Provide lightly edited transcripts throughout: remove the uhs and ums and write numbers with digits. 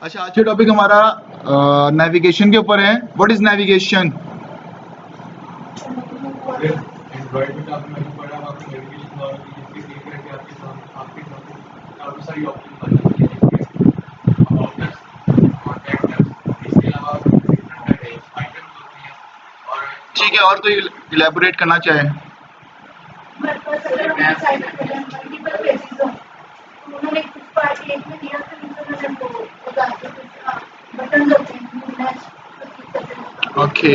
अच्छा, आज का टॉपिक हमारा नेविगेशन के ऊपर है। What is navigation? एंड्रॉइड में काफी मैंने पढ़ा आपको नेविगेशन और जिसके देख रहे थे आपके सामने काफी सारी ऑप्शन आ जाती है अबाउट अस, कॉन्टैक्ट अस, इसके अलावा डिफरेंट आइटम्स होती हैं और ठीक है, और तो इलेबोरेट करना चाहे। Okay,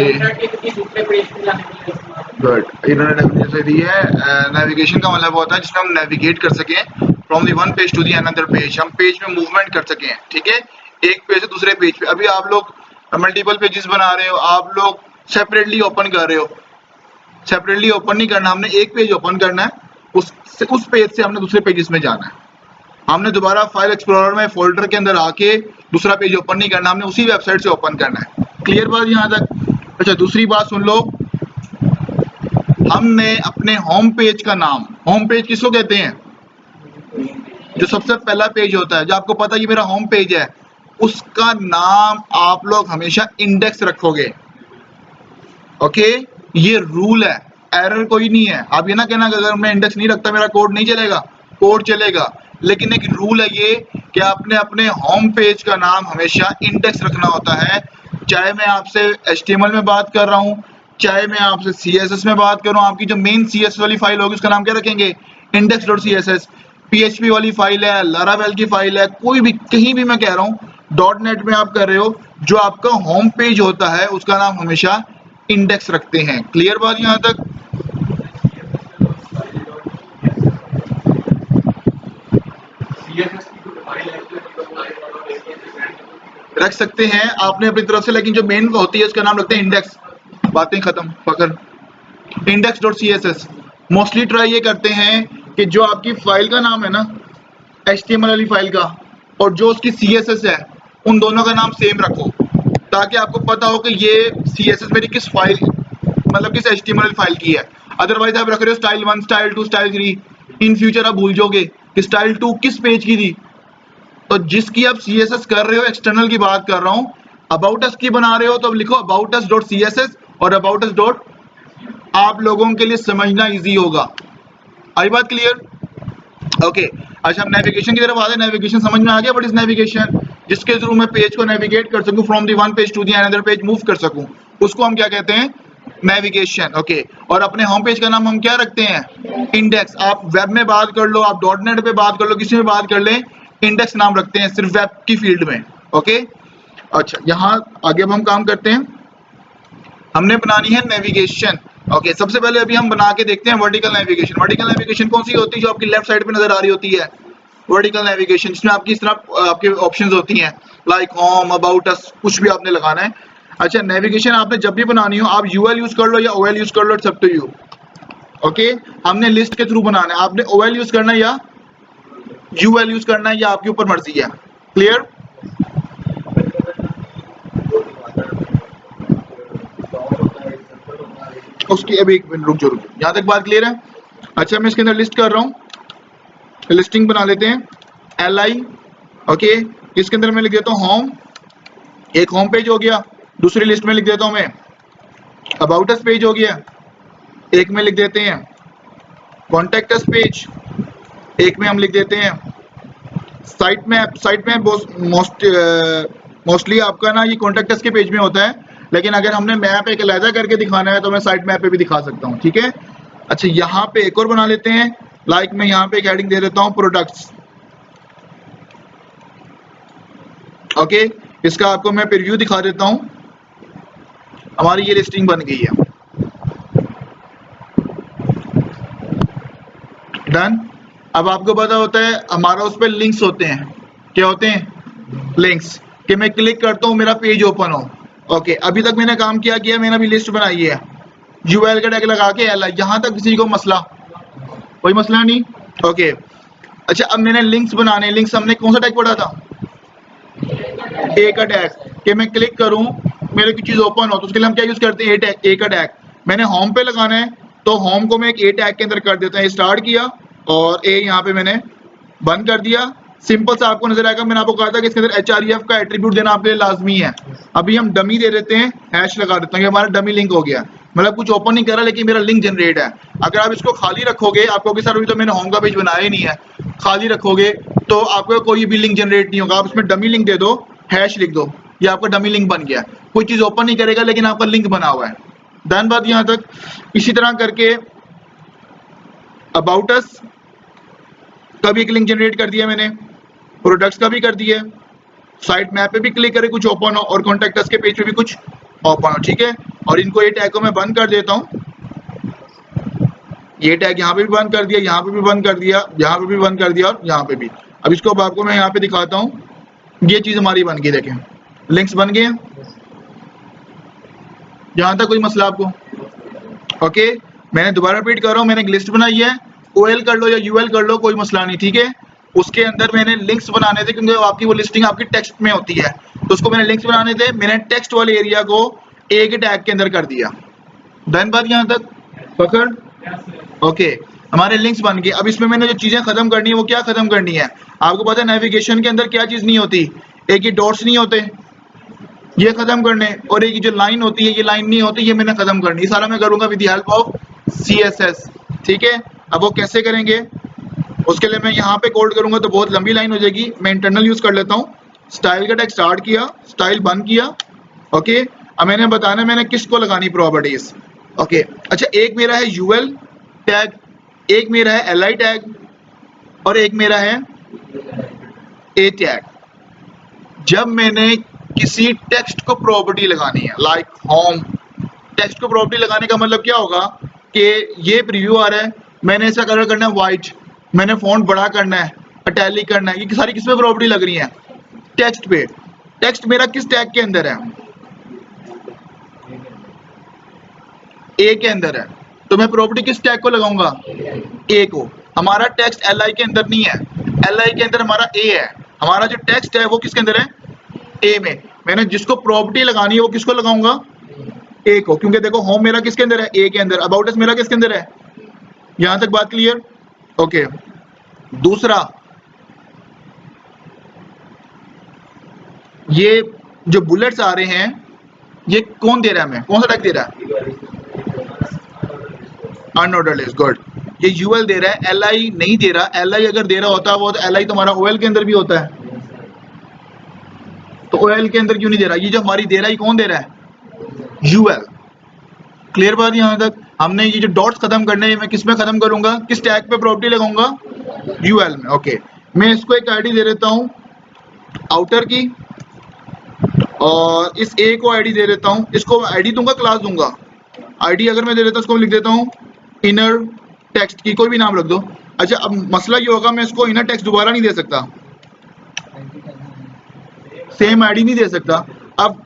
good. इन्होंने डेफिनेशन से दी है। नेविगेशन का मतलब होता है जिसमें हम नेविगेट कर सकें from the one page to the another page. हम पेज में मूवमेंट कर सकें, ठीक है, एक पेज से दूसरे पेज पे। अभी आप लोग मल्टीपल पेजेस बना रहे हो, आप लोग सेपरेटली ओपन कर रहे हो। सेपरेटली ओपन नहीं करना, हमने एक पेज ओपन करना है, उस पेज से हमने दूसरे पेजेस में जाना है। हमने दोबारा फाइल एक्सप्लोरर में फोल्डर के अंदर आके दूसरा पेज ओपन नहीं करना, हमने उसी वेबसाइट से ओपन करना है। क्लियर बात यहाँ तक? अच्छा, दूसरी बात सुन लो, हमने अपने होम पेज का नाम, होम पेज किसको कहते हैं? जो सबसे पहला पेज होता है, जो आपको पता है ये मेरा होम पेज है, उसका नाम आप लोग हमेशा इंडेक्स रखोगे। ओके, ये रूल है, एरर कोई नहीं है। आप ये ना कहना कि अगर मैं इंडेक्स नहीं रखता मेरा कोड नहीं चलेगा, कोड चलेगा, लेकिन एक रूल है ये कि आपने अपने होम पेज का नाम हमेशा इंडेक्स रखना होता है। चाहे मैं आपसे HTML में बात कर रहा हूँ, चाहे मैं आपसे CSS में बात कर रहा हूँ, आपकी जो मेन CSS वाली फाइल होगी उसका नाम क्या रखेंगे? index.css। PHP वाली फाइल है, लारावेल की फाइल है, कोई भी कहीं भी मैं कह रहा हूँ, .NET में आप कर रहे हो, जो आपका होम पेज होता है उसका नाम हमेशा इंडेक्स रखते हैं। क्लियर बात यहाँ तक? CSS की जो फाइल है रख सकते हैं आपने अपनी तरफ से, लेकिन जो मेन होती है उसका नाम रखते हैं इंडेक्स। बातें खत्म, पकड़। index.css मोस्टली ट्राई ये करते हैं कि जो आपकी फाइल का नाम है ना, HTML वाली फाइल का, और जो उसकी CSS है, उन दोनों का नाम सेम रखो, ताकि आपको पता हो कि ये CSS मेरी किस फाइल, मतलब किस HTML फाइल की है। अदरवाइज आप रख रहे हो style 1, style 2, style 3, in future आप भूल जाओगे कि स्टाइल 2 किस पेज की थी। तो जिसकी आप CSS कर रहे हो, एक्सटर्नल की बात कर रहा हूँ, अबाउट अस की बना रहे हो तो अब लिखो अबाउट अस डॉट CSS और अबाउट अस डॉट, आप लोगों के लिए समझना इजी होगा। आई बात क्लियर? ओके। अच्छा, हम नेविगेशन की तरफ आते हैं। नेविगेशन समझ में आ गया? What is navigation? जिसके थ्रू मैं पेज को नेविगेट कर सकूं, from the one page to the another page move कर सकूं, उसको हम क्या कहते हैं? नेविगेशन। ओके। और अपने होम पेज का नाम हम क्या रखते हैं? इंडेक्स। आप वेब में बात कर लो, आप .NET पे बात कर लो, किसी में बात कर लें, इंडेक्स नाम रखते हैं सिर्फ वेब की फील्ड में। ओके। अच्छा, यहाँ आगे अब हम काम करते हैं। हमने बनानी है नेविगेशन। ओके, सबसे पहले अभी हम बना के देखते हैं वर्टिकल नेविगेशन। वर्टिकल नेविगेशन कौन सी होती है? जो आपकी लेफ्ट साइड पे नजर आ रही होती है, वर्टिकल नेविगेशन, जिसमें आपकी इस तरह आपके ऑप्शंस होती हैं, लाइक होम, अबाउट अस, कुछ भी आपने लगाना है। अच्छा, नेविगेशन आपने जब भी बनानी हो, आप UL यूज कर लो या OL यूज कर लो, it's up to you. Okay, हमने लिस्ट के थ्रू बनाना है। आपने OL यूज करना है या UL यूज करना है, या आपके ऊपर मर्जी है। क्लियर? उसकी अभी एक मिनट रुक जाओ, यहाँ तक बात क्लियर है? अच्छा, मैं इसके अंदर लिस्ट कर रहा हूँ, लिस्टिंग बना लेते हैं, LI। ओके, इसके अंदर मैं लिख देता हूँ होम, एक होम पेज हो गया। दूसरी लिस्ट में लिख देता हूँ मैं अबाउट अस पेज हो गया। एक में लिख देते हैं कॉन्टेक्ट अस पेज। एक में हम लिख देते हैं site map. Site map mostly आपका ना ये कॉन्टेक्ट अस के पेज में होता है, लेकिन अगर हमने मैप एक अलग करके दिखाना है तो मैं साइट मैप पे भी दिखा सकता हूँ, ठीक है। अच्छा, यहाँ पे एक और बना लेते हैं, लाइक मैं यहाँ पे एक हेडिंग दे देता हूँ प्रोडक्ट्स। ओके, इसका आपको मैं प्रीव्यू दिखा देता हूँ। हमारी ये लिस्टिंग बन गई है, डन। अब आपको पता होता है हमारा उस पर लिंक्स होते हैं, क्या होते हैं? लिंक्स, कि मैं क्लिक करता हूँ मेरा पेज ओपन हो। ओके, अभी तक मैंने काम किया, मैंने अभी लिस्ट बनाई है, UL का टैग लगा के LI। यहाँ तक किसी को मसला? कोई मसला नहीं। ओके। अच्छा, अब मैंने लिंक्स बनाने, लिंक्स हमने कौन सा टैग पढ़ा था? A का टैग, कि मैं क्लिक करूं मेरे की चीज ओपन हो, तो उसके लिए हम क्या यूज करते हैं? A का टैग। मैंने होम पे लगाना है तो होम को मैं एक A टैग के अंदर कर देता हूं, स्टार्ट किया और A यहाँ पे मैंने बंद कर दिया, सिंपल सा आपको नजर आएगा। मैंने आपको कहा था कि इसके अंदर href का एट्रीब्यूट देना आपके लिए लाजमी है। अभी हम डमी दे देते हैं, हैश लगा देते हैं, ये हमारा डमी लिंक हो गया। मतलब कुछ ओपन नहीं कर रहा लेकिन मेरा लिंक जनरेट है। अगर आप इसको खाली रखोगे, आपको कि सर अभी तो मैंने होम का पेज बनाया ही नहीं है, खाली रखोगे तो आपको कोई भी लिंक जनरेट नहीं होगा। आप इसमें डमी लिंक दे दो, हैश लिख दो, ये आपका डमी लिंक बन गया। कोई चीज ओपन नहीं करेगा लेकिन आपका लिंक बना हुआ है। डन बात यहां तक। इसी तरह करके अबाउट अस का भी एक लिंक जनरेट कर दिया मैंने, प्रोडक्ट्स का भी कर दिया, साइट मैप पे भी क्लिक करें कुछ ओपन हो, और कॉन्टैक्ट अस के पेज पे भी कुछ ओपन हो, ठीक है। और इनको ये टैग को मैं बंद कर देता हूँ, ये टैग यहाँ पे भी बंद कर दिया, यहाँ पे भी बंद कर दिया, यहाँ पे भी बंद कर दिया, और यहाँ पे भी। अब इसको अब आपको मैं यहाँ पे दिखाता हूँ, ये चीज हमारी बन गई, देखें लिंक्स बन गए हैं। यहाँ तक कोई मसला आपको? ओके, मैंने दोबारा रिपीट कर रहा हूँ, मैंने एक लिस्ट बनाई है, OL कर लो या UL कर लो, कोई मसला नहीं, ठीक है। उसके अंदर मैंने लिंक्स बनाने थे क्योंकि आपकी वो लिस्टिंग आपकी टेक्स्ट में होती है, तो उसको मैंने लिंक्स बनाने थे, मैंने टेक्स्ट वाले एरिया को एक टैग के अंदर कर दिया। डन बात यहाँ तक पकड़? ओके, हमारे लिंक्स बन गए। अब इसमें मैंने जो चीजें खत्म करनी है वो क्या खत्म करनी है? आपको पता है नेविगेशन के अंदर क्या चीज नहीं होती? एक ये डॉट्स नहीं होते, ये खत्म करने, और एक जो लाइन होती है ये लाइन नहीं होती, ये मैंने खत्म करनी। ये सारा मैं करूंगा with the help of CSS, ठीक है। अब वो कैसे करेंगे, उसके लिए मैं यहाँ पे कोड करूंगा तो बहुत लंबी लाइन हो जाएगी, मैं इंटरनल यूज कर लेता हूँ। स्टाइल का टैग स्टार्ट किया, स्टाइल बंद किया, ओके। अब मैंने बताना मैंने किसको लगानी प्रॉपर्टीज, ओके। अच्छा, एक मेरा है UL टैग, एक मेरा है LI टैग, और एक मेरा है A टैग। जब मैंने किसी टेक्स्ट को प्रॉपर्टी लगानी है, लाइक होम, टेक्स्ट को प्रॉपर्टी लगाने का मतलब क्या होगा कि ये प्रीव्यू आ रहा है, मैंने ऐसा कलर करना है वाइट, मैंने फॉन्ट बड़ा करना है, इटैलिक करना है, ये सारी किस पे प्रॉपर्टी लग रही है? टेक्स्ट पे। टेक्स्ट मेरा किस टैग के अंदर है? A के अंदर है, तो मैं प्रॉपर्टी किस टैग को लगाऊंगा? A को। हमारा टेक्स्ट LI के अंदर नहीं है, LI के अंदर हमारा A है। हमारा जो टेक्स्ट है वो किसके अंदर है? A में। मैंने जिसको प्रॉपर्टी लगानी है वो किसको लगाऊंगा? A को, क्योंकि देखो होम मेरा किसके अंदर है? A के अंदर। अबाउट अस मेरा किसके अंदर है? यहां तक बात क्लियर? ओके। दूसरा, ये जो बुलेट्स आ रहे हैं ये कौन दे रहा है? हमें कौन सा टैग दे रहा है? Unordered list, good. ये UL दे रहा है, LI नहीं दे रहा। LI अगर दे रहा होता वो तो LI तो हमारा OL के अंदर भी होता है, तो OL के अंदर क्यों नहीं दे रहा? ये जो हमारी दे रहा है ये कौन दे रहा है? UL। क्लियर बात यहाँ तक? हमने ये जो डॉट्स खत्म करने हैं मैं किस में खत्म करूंगा? किस टैग पे प्रॉपर्टी लगाऊंगा? UL में, ओके। मैं इसको एक ID दे देता हूँ आउटर की, और इस A को ID दे देता हूँ। इसको ID दूंगा, क्लास दूंगा। ID अगर मैं दे देता हूँ इसको लिख देता हूँ इनर टेक्स्ट की, कोई भी नाम रख दो। अच्छा, अब मसला ये होगा मैं इसको इनर टेक्स्ट दोबारा नहीं दे सकता, सेम ID नहीं दे सकता। अब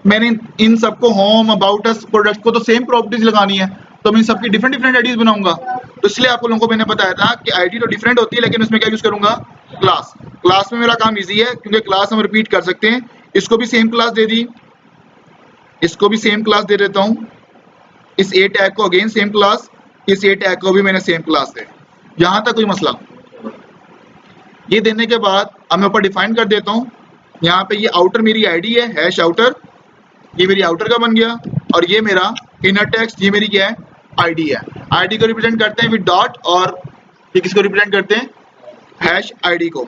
मैंने इन सबको होम, अबाउट अस, प्रोडक्ट को तो सेम प्रॉपर्टीज लगानी है, तो मैं इन सबकी डिफरेंट डिफरेंट आईडीज बनाऊंगा। तो इसलिए आप लोगों को मैंने बताया था कि आईडी तो डिफरेंट होती है लेकिन उसमें क्या यूज करूंगा? क्लास। क्लास में मेरा काम इजी है क्योंकि क्लास हम रिपीट कर सकते हैं। इसको भी सेम क्लास दे दी, इसको भी सेम क्लास दे देता हूँ, इस A टैग को अगेन सेम क्लास, इस A टैग को भी मैंने सेम क्लास दे। यहां तक कोई मसला? ये देने के बाद अब मैं ऊपर डिफाइन कर देता हूँ, यहाँ पे ये आउटर मेरी आईडी है, हैश आउटर, ये मेरी आउटर का बन गया, और ये मेरा इनर टेक्स्ट, ये मेरी क्या है? आईडी है। आईडी को रिप्रेजेंट करते हैं विद डॉट, और ये किसको रिप्रेजेंट करते हैं? हैश आईडी को।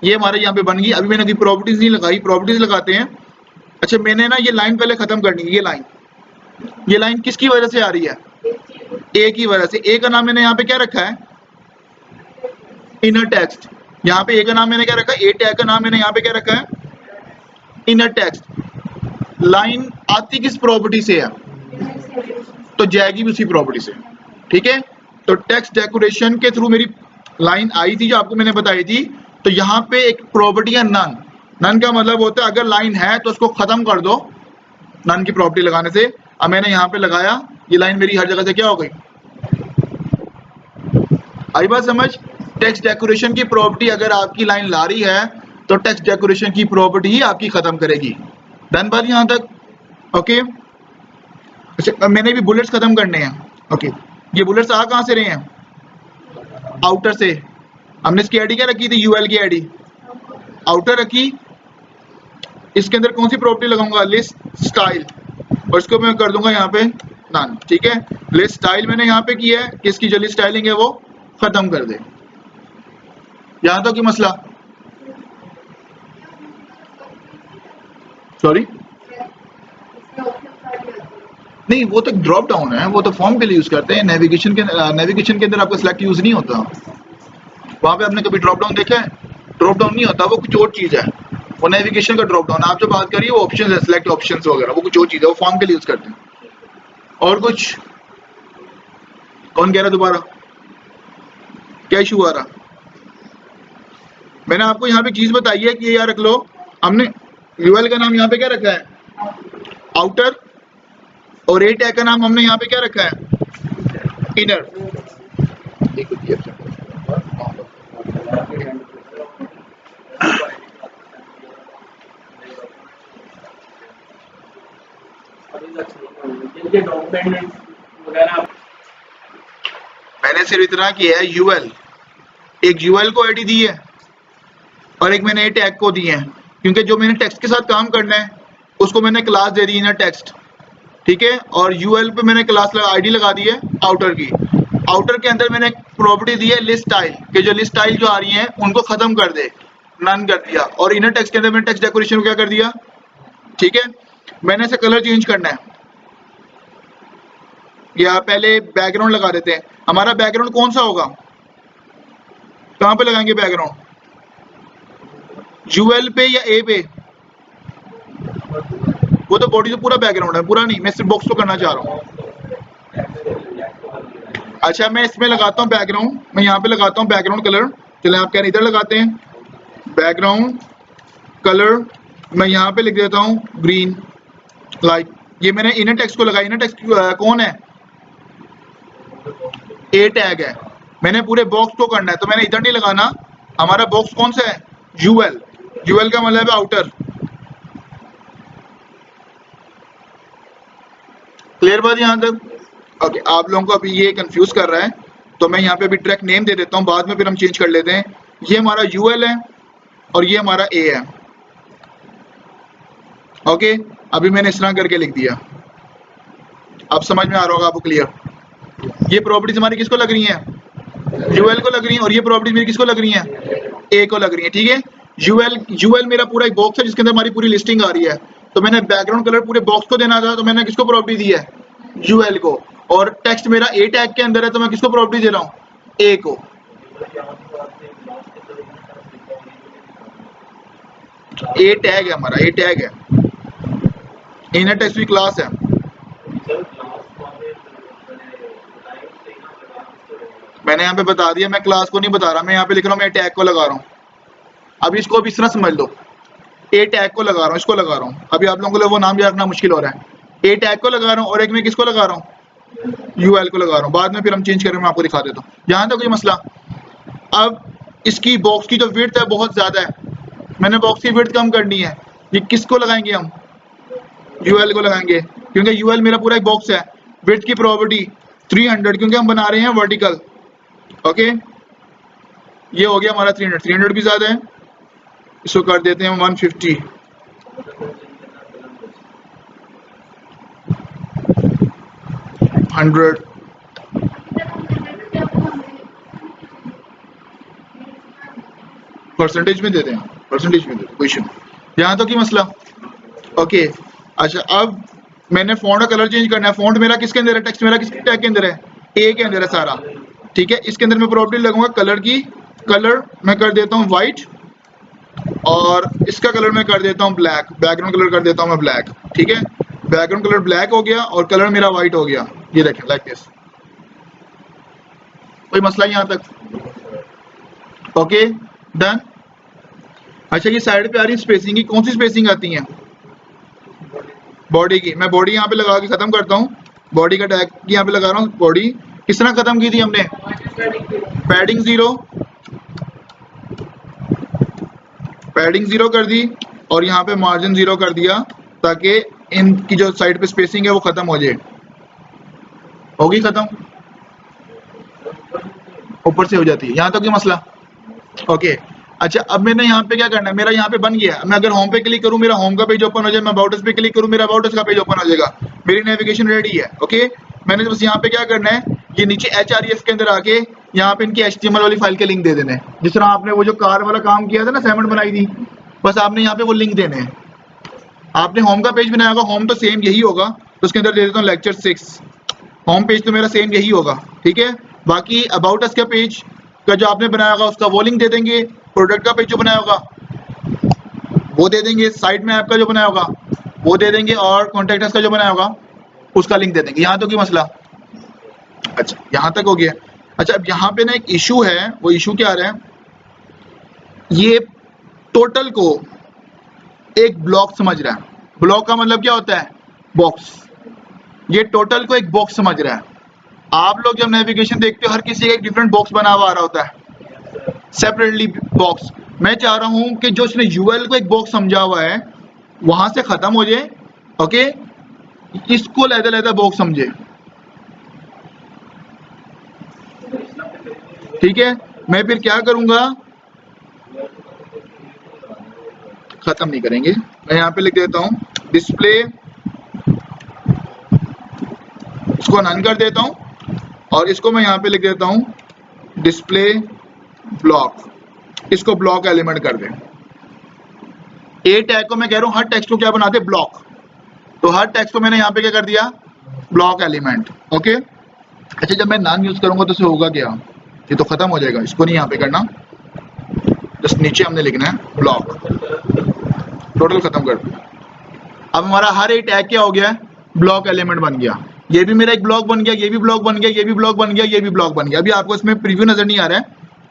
ये हमारे यहाँ पे बन गई। अभी मैंने कोई प्रॉपर्टीज नहीं लगाई, प्रॉपर्टीज लगाते हैं। अच्छा, मैंने ना ये लाइन पहले खत्म करनी है। ये लाइन किसकी वजह से आ रही है? A की वजह से। A का नाम मैंने यहाँ पे क्या रखा है? Inner text. यहाँ पे A का नाम मैंने क्या रखा है? A टैग का नाम मैंने यहाँ पे क्या रखा है? Inner text. लाइन आती किस प्रॉपर्टी से है? तो जाएगी भी उसी प्रॉपर्टी से, ठीक है। तो टेक्स्ट डेकोरेशन के थ्रू मेरी लाइन आई थी जो आपको मैंने बताई थी। तो यहाँ पे एक प्रॉपर्टी है नन। नन का मतलब होता है अगर लाइन है तो उसको खत्म कर दो नन की प्रॉपर्टी लगाने से। अब मैंने यहाँ पे लगाया, ये लाइन मेरी हर जगह से क्या हो गई? आई बात समझ? टेक्स्ट डेकोरेशन की प्रॉपर्टी अगर आपकी लाइन ला रही है तो टेक्स्ट डेकोरेशन की प्रॉपर्टी ही आपकी खत्म करेगी। डन बात यहाँ तक? ओके। अच्छा, मैंने भी बुलेट्स खत्म करने हैं। ओके, ये बुलेट्स आ कहाँ से रहे हैं? आउटर से। हमने इसकी आईडी क्या रखी थी? UL की आईडी। आउटर रखी, इसके अंदर कौन सी प्रॉपर्टी लगाऊंगा, लिस्ट स्टाइल, और इसको मैं कर दूंगा यहाँ पे नन। ठीक है, लिस्ट स्टाइल मैंने यहाँ पे किया है कि इसकी जो लिस्ट स्टाइलिंग है वो खत्म कर दे। यहाँ तक कि मसला, सॉरी नहीं, वो तो ड्रॉप डाउन है, वो तो फॉर्म के लिए यूज करते हैं, नेविगेशन के अंदर आपका सिलेक्ट यूज नहीं होता। वहां पे आपने कभी ड्रॉप डाउन देखा है? ड्रॉप डाउन नहीं होता, वो कुछ और चीज है, वो नेविगेशन का ड्रॉप डाउन। आप जो बात करिए वो ऑप्शन है, सिलेक्ट ऑप्शंस वगैरह, वो कुछ और चीज है, वो फॉर्म के लिए यूज करते हैं। और कुछ कौन कह रहा दोबारा, क्या इशू आ रहा? मैंने आपको यहाँ पे चीज बताई है कि ये यार रख लो, हमने यूएल का नाम यहाँ पे क्या रखा है, आउटर, और ए टैग का नाम हमने यहाँ पे क्या रखा है, इनर। मैंने सिर्फ इतना किया है, यूएल, एक यूएल को आईडी दी है और एक मैंने ए टैग को दी है, क्योंकि जो मैंने टेक्स्ट के साथ काम करना है उसको मैंने class they the inner text. ठीक है, और यूएल पे मैंने क्लास आईडी लगा दी है आउटर की। आउटर के अंदर मैंने एक प्रॉपर्टी दी है लिस्ट स्टाइल, कि जो लिस्ट स्टाइल जो आ रही है उनको खत्म कर दे, नन कर दिया। और इनर टेक्स्ट के अंदर मैंने टेक्स्ट डेकोरेशन को क्या कर दिया। ठीक है, मैंने इसे कलर चेंज करना है, या पहले बैकग्राउंड लगा देते हैं। हमारा बैकग्राउंड कौन सा होगा, कहाँ पे लगाएंगे बैकग्राउंड, यूएल पे या ए पे? वो तो बॉडी तो पूरा बैकग्राउंड है, पूरा नहीं, मैं सिर्फ बॉक्स को करना चाह रहा हूँ। अच्छा, मैं इसमें लगाता हूँ बैकग्राउंड, मैं यहाँ पे लगाता हूँ बैकग्राउंड कलर। चले आप कह रहे इधर लगाते हैं, बैकग्राउंड कलर मैं यहाँ पे लिख देता हूँ ग्रीन, लाइक ये मैंने इनर टेक्स्ट को लगाया। इनर टेक्स्ट कौन है, ए टैग है, मैंने पूरे बॉक्स को करना है, तो मैंने इधर नहीं लगाना। हमारा बॉक्स कौन सा है, यूएल, यूएल का मतलब है आउटर। क्लियर बात यहाँ तक? ओके, आप लोगों को अभी ये कंफ्यूज कर रहा है, तो मैं यहाँ पे अभी ट्रैक नेम दे देता हूँ, बाद में फिर हम चेंज कर लेते हैं। ये हमारा यूएल है और ये हमारा ए है। ओके, अभी मैंने इस तरह करके लिख दिया, अब समझ में आ रहा होगा आपको क्लियर। ये प्रॉपर्टीज हमारी किसको लग रही हैं, यूएल को लग रही है, और ये प्रॉपर्टीज मेरी किसको लग रही है, ए को लग रही है। ठीक है, यूएल मेरा पूरा एक बॉक्स है जिसके अंदर हमारी पूरी लिस्टिंग आ रही है, तो मैंने बैकग्राउंड कलर पूरे बॉक्स को देना था, तो मैंने किसको प्रॉपर्टी दी है, यूएल को। और टेक्स्ट मेरा ए टैग के अंदर है, तो मैं किसको प्रॉपर्टी दे रहा हूँ, ए को। ए टैग है हमारा, ए टैग है, इनर टेक्स्ट भी क्लास है। मैंने यहाँ पे बता दिया, मैं क्लास को नहीं बता रहा, मैं यहाँ पे लिख रहा हूँ मैं टैग को लगा रहा हूँ। अभी इसको अब इस तरह समझ लो, ए टैग को लगा रहा हूँ, इसको लगा रहा हूँ। अभी आप लोगों को वो नाम याद रखना मुश्किल हो रहा है। ए टैग को लगा रहा हूँ और एक में किसको लगा रहा हूँ, यूएल को लगा रहा हूँ। बाद में फिर हम चेंज करेंगे, मैं आपको दिखा देता हूँ। यहाँ तक कोई मसला। अब इसकी बॉक्स की जो विड्थ है बहुत ज्यादा है, मैंने बॉक्स की विड्थ कम करनी है। ये किसको लगाएंगे हम, यूएल को लगाएंगे, क्योंकि यूएल मेरा पूरा एक बॉक्स है। विड्थ की प्रॉपर्टी 300, क्योंकि हम बना रहे हैं वर्टिकल। ओके, ये हो गया हमारा 300, 300 भी ज्यादा है, इसको कर देते हैं 150। परसेंटेज में देते हैं, परसेंटेज में देते, कोई इशू नहीं। यहाँ तो की मसला। ओके, अच्छा, अब मैंने फॉन्ट का कलर चेंज करना है। फॉन्ट मेरा किसके अंदर है, टेक्स्ट मेरा किस टैग के अंदर है, ए के अंदर है सारा। ठीक है, इसके अंदर मैं प्रॉपर्टी लगूंगा कलर की, कलर मैं कर देता हूँ व्हाइट, और इसका कलर मैं कर देता हूँ ब्लैक, बैकग्राउंड कलर कर देता हूँ मैं ब्लैक। ठीक है, बैकग्राउंड कलर ब्लैक हो गया और कलर मेरा व्हाइट हो गया, ये देखें लाइक दिस। कोई मसला यहाँ तक? Okay, done. अच्छा, ये साइड पे आ रही है स्पेसिंग की, कौन सी स्पेसिंग आती है, बॉडी की। मैं बॉडी यहाँ पे लगा के खत्म करता हूँ, बॉडी का टैग यहाँ पे लगा रहा हूँ। बॉडी किस तरह खत्म की थी हमने, पैडिंग 0, पैडिंग 0 कर दी, और यहाँ पे मार्जिन 0 कर दिया, ताकि इनकी जो साइड पे स्पेसिंग है वो खत्म हो जाए। होगी खत्म, ऊपर से हो जाती है। यहाँ तक ये मसला। ओके, अच्छा, अब मैंने यहाँ पे क्या करना है, मेरा यहाँ पे बन गया, मैं अगर होम पे क्लिक करूँ मेरा होम का पेज ओपन हो जाए, मैं अबाउट अस पे क्लिक करूँ मेरा अबाउट अस का पेज ओपन हो जाएगा, मेरी नेविगेशन रेडी है। ओके, मैंने बस यहाँ पे क्या करना है, ये नीचे HREF के अंदर आके यहाँ पे इनकी HTML वाली फाइल के लिंक दे देने हैं। जिस तरह आपने वो जो कार वाला काम किया था ना, असाइनमेंट बनाई थी, बस आपने यहाँ पे वो लिंक देने हैं। आपने होम का पेज बनाया होगा, होम तो सेम यही होगा, तो उसके अंदर दे देता हूँ लेक्चर 6, होम पेज तो मेरा सेम यही होगा, ठीक है। बाकी अबाउट अस का पेज का जो आपने बनाया होगा उसका वो लिंक दे देंगे, प्रोडक्ट का पेज जो बनाया होगा वो दे देंगे, साइट में आपका जो बनाया होगा वो दे देंगे, और कॉन्टैक्ट अस का जो बनाया होगा उसका लिंक दे देंगे। यहाँ तो कोई मसला? अच्छा, यहाँ तक हो गया। अच्छा, अब यहाँ पे ना एक इशू है, वो इशू क्या आ रहा है, ये टोटल को एक ब्लॉक समझ रहा है। ब्लॉक का मतलब क्या होता है? बॉक्स। ये टोटल को एक बॉक्स समझ रहा है। आप लोग जब नेविगेशन देखते हो हर किसी का एक डिफरेंट बॉक्स बना हुआ आ रहा होता है, सेपरेटली बॉक्स। मैं चाह रहा हूं कि जो उसने यूएल को एक बॉक्स समझा हुआ है वहां से खत्म हो जाए, ओके, इसको लहदा बॉक्स समझे, ठीक है। मैं फिर क्या करूंगा, खत्म नहीं करेंगे, मैं यहाँ पे लिख देता हूँ डिस्प्ले, इसको नन कर देता हूँ, और इसको मैं यहाँ पे लिख देता हूँ डिस्प्ले ब्लॉक, इसको ब्लॉक एलिमेंट कर दें। ए टैग को मैं कह रहा हूँ हर टेक्स्ट को क्या बना दे, ब्लॉक, तो हर टेक्स्ट को मैंने यहाँ पे क्या कर दिया, ब्लॉक एलिमेंट। ओके, अच्छा, जब मैं नन यूज करूंगा तो होगा क्या, ये तो खत्म हो जाएगा, इसको नहीं यहाँ पे करना, जस्ट नीचे हमने लिखना है ब्लॉक, टोटल खत्म कर दिया। अब हमारा हर एक टैग क्या हो गया, ब्लॉक एलिमेंट बन गया। ये भी मेरा एक ब्लॉक बन गया, ये भी ब्लॉक बन गया, ये भी ब्लॉक बन गया, ये भी ब्लॉक बन गया। अभी आपको इसमें प्रीव्यू नजर नहीं आ रहा है,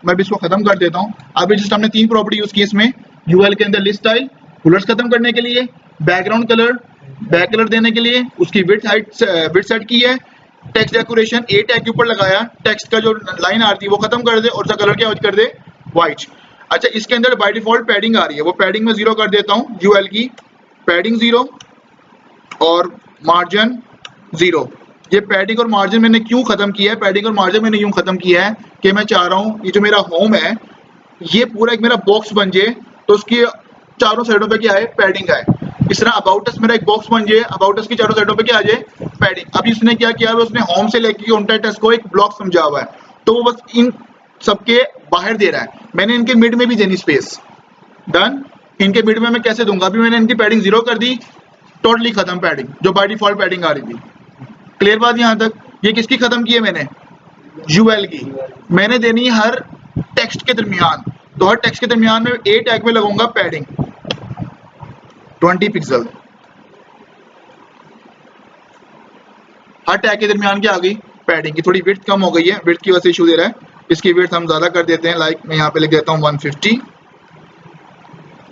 मैं भी इसको खत्म कर देता हूँ। अभी जस्ट हमने 3 प्रॉपर्टी यूज की इसमें, यूएल के अंदर लिस्ट स्टाइल, कलर्स खत्म करने के लिए, बैकग्राउंड कलर, बैक कलर देने के लिए, उसकी विड्थ हाइट विड्थ सेट की है, टेक्स्ट डेकोरेशन ए टैग के ऊपर लगाया, टेक्स्ट का जो लाइन आ रही है वो खत्म कर दे, और उसका कलर क्या कर दे, व्हाइट। अच्छा, इसके अंदर बाय डिफॉल्ट पैडिंग आ रही है, वो पैडिंग में 0 कर देता हूँ, यूएल की पैडिंग 0 और मार्जिन 0। ये पैडिंग और मार्जिन मैंने क्यों खत्म किया है, पैडिंग और मार्जिन मैंने यूं खत्म किया है कि मैं चाह रहा हूँ ये जो मेरा होम है ये पूरा एक मेरा बॉक्स बन जाए, तो उसकी चारों साइडों पे क्या है, पैडिंग आए। इस तरह अबाउट अस मेरा एक बॉक्स बन जाए, अबाउट अस की चारों साइडों पे क्या आ जाए, पैडिंग। अब इसने क्या किया है, उसने होम से लेके कॉन्टैक्ट अस को एक ब्लॉक समझा हुआ है, तो वो बस इन सबके बाहर दे रहा है। मैंने इनके मिड में भी देनी स्पेस, डन। इनके मिड में मैं कैसे दूंगा, अभी मैंने इनकी पैडिंग 0 कर दी, टोटली खत्म पैडिंग, जो बाय डिफॉल्ट पैडिंग आ रही थी। क्लियर बात यहाँ तक? ये किसकी खत्म की है मैंने, यूएल की। मैंने देनी है हर टेक्स्ट के दरमियान, तो हर टेक्स्ट के दरमियान में ए टैग में लगाऊंगा पैडिंग 20 पिक्सल, हर टैग के दरमियान क्या आ गई, पैडिंग की। थोड़ी विड्थ कम हो गई है, विड्थ की वजह से इशू दे रहा है, इसकी विड्थ हम ज्यादा कर देते हैं, लाइक मैं यहाँ पे लिख देता हूँ 150,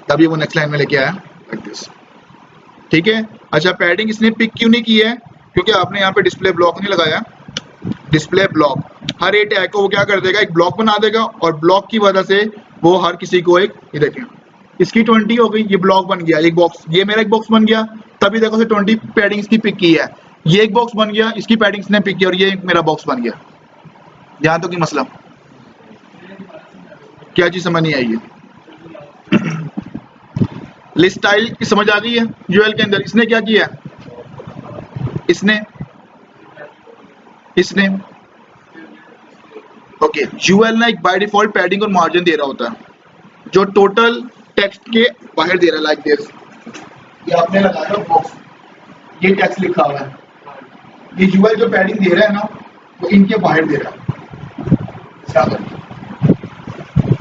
तभी वो नेक्स्ट लाइन में लेके आया लाइक दिस, ठीक है। अच्छा, पैडिंग इसने पिक क्यों नहीं की है, क्योंकि आपने यहाँ पे डिस्प्ले ब्लॉक नहीं लगाया। डिस्प्ले ब्लॉक हर ए टैग को वो क्या कर देगा, एक ब्लॉक बना देगा, और ब्लॉक की वजह से वो हर किसी को एक, ये देखें इसकी 20 हो गई, ये ब्लॉक बन गया, एक बॉक्स, ये मेरा एक बॉक्स बन गया, तभी देखो 20 पैडिंग इसकी पिक की है, ये एक बॉक्स बन गया, इसकी पैडिंग ने पिक किया, और ये मेरा बॉक्स बन गया। यहाँ तो की मसला क्या चीज समझ नहीं आई है? लिस्ट स्टाइल की समझ आ गई है? यूएल के अंदर इसने क्या किया, इसने ओके, यूएल ना एक बाय डिफॉल्ट पैडिंग और मार्जिन दे रहा होता है जो टोटल टेक्स्ट के बाहर दे रहा है, लाइक दिस, ये आपने लगाया बॉक्स, ये टेक्स्ट लिखा हुआ है, ये यूएल जो पैडिंग दे रहा है ना वो इनके बाहर दे रहा है।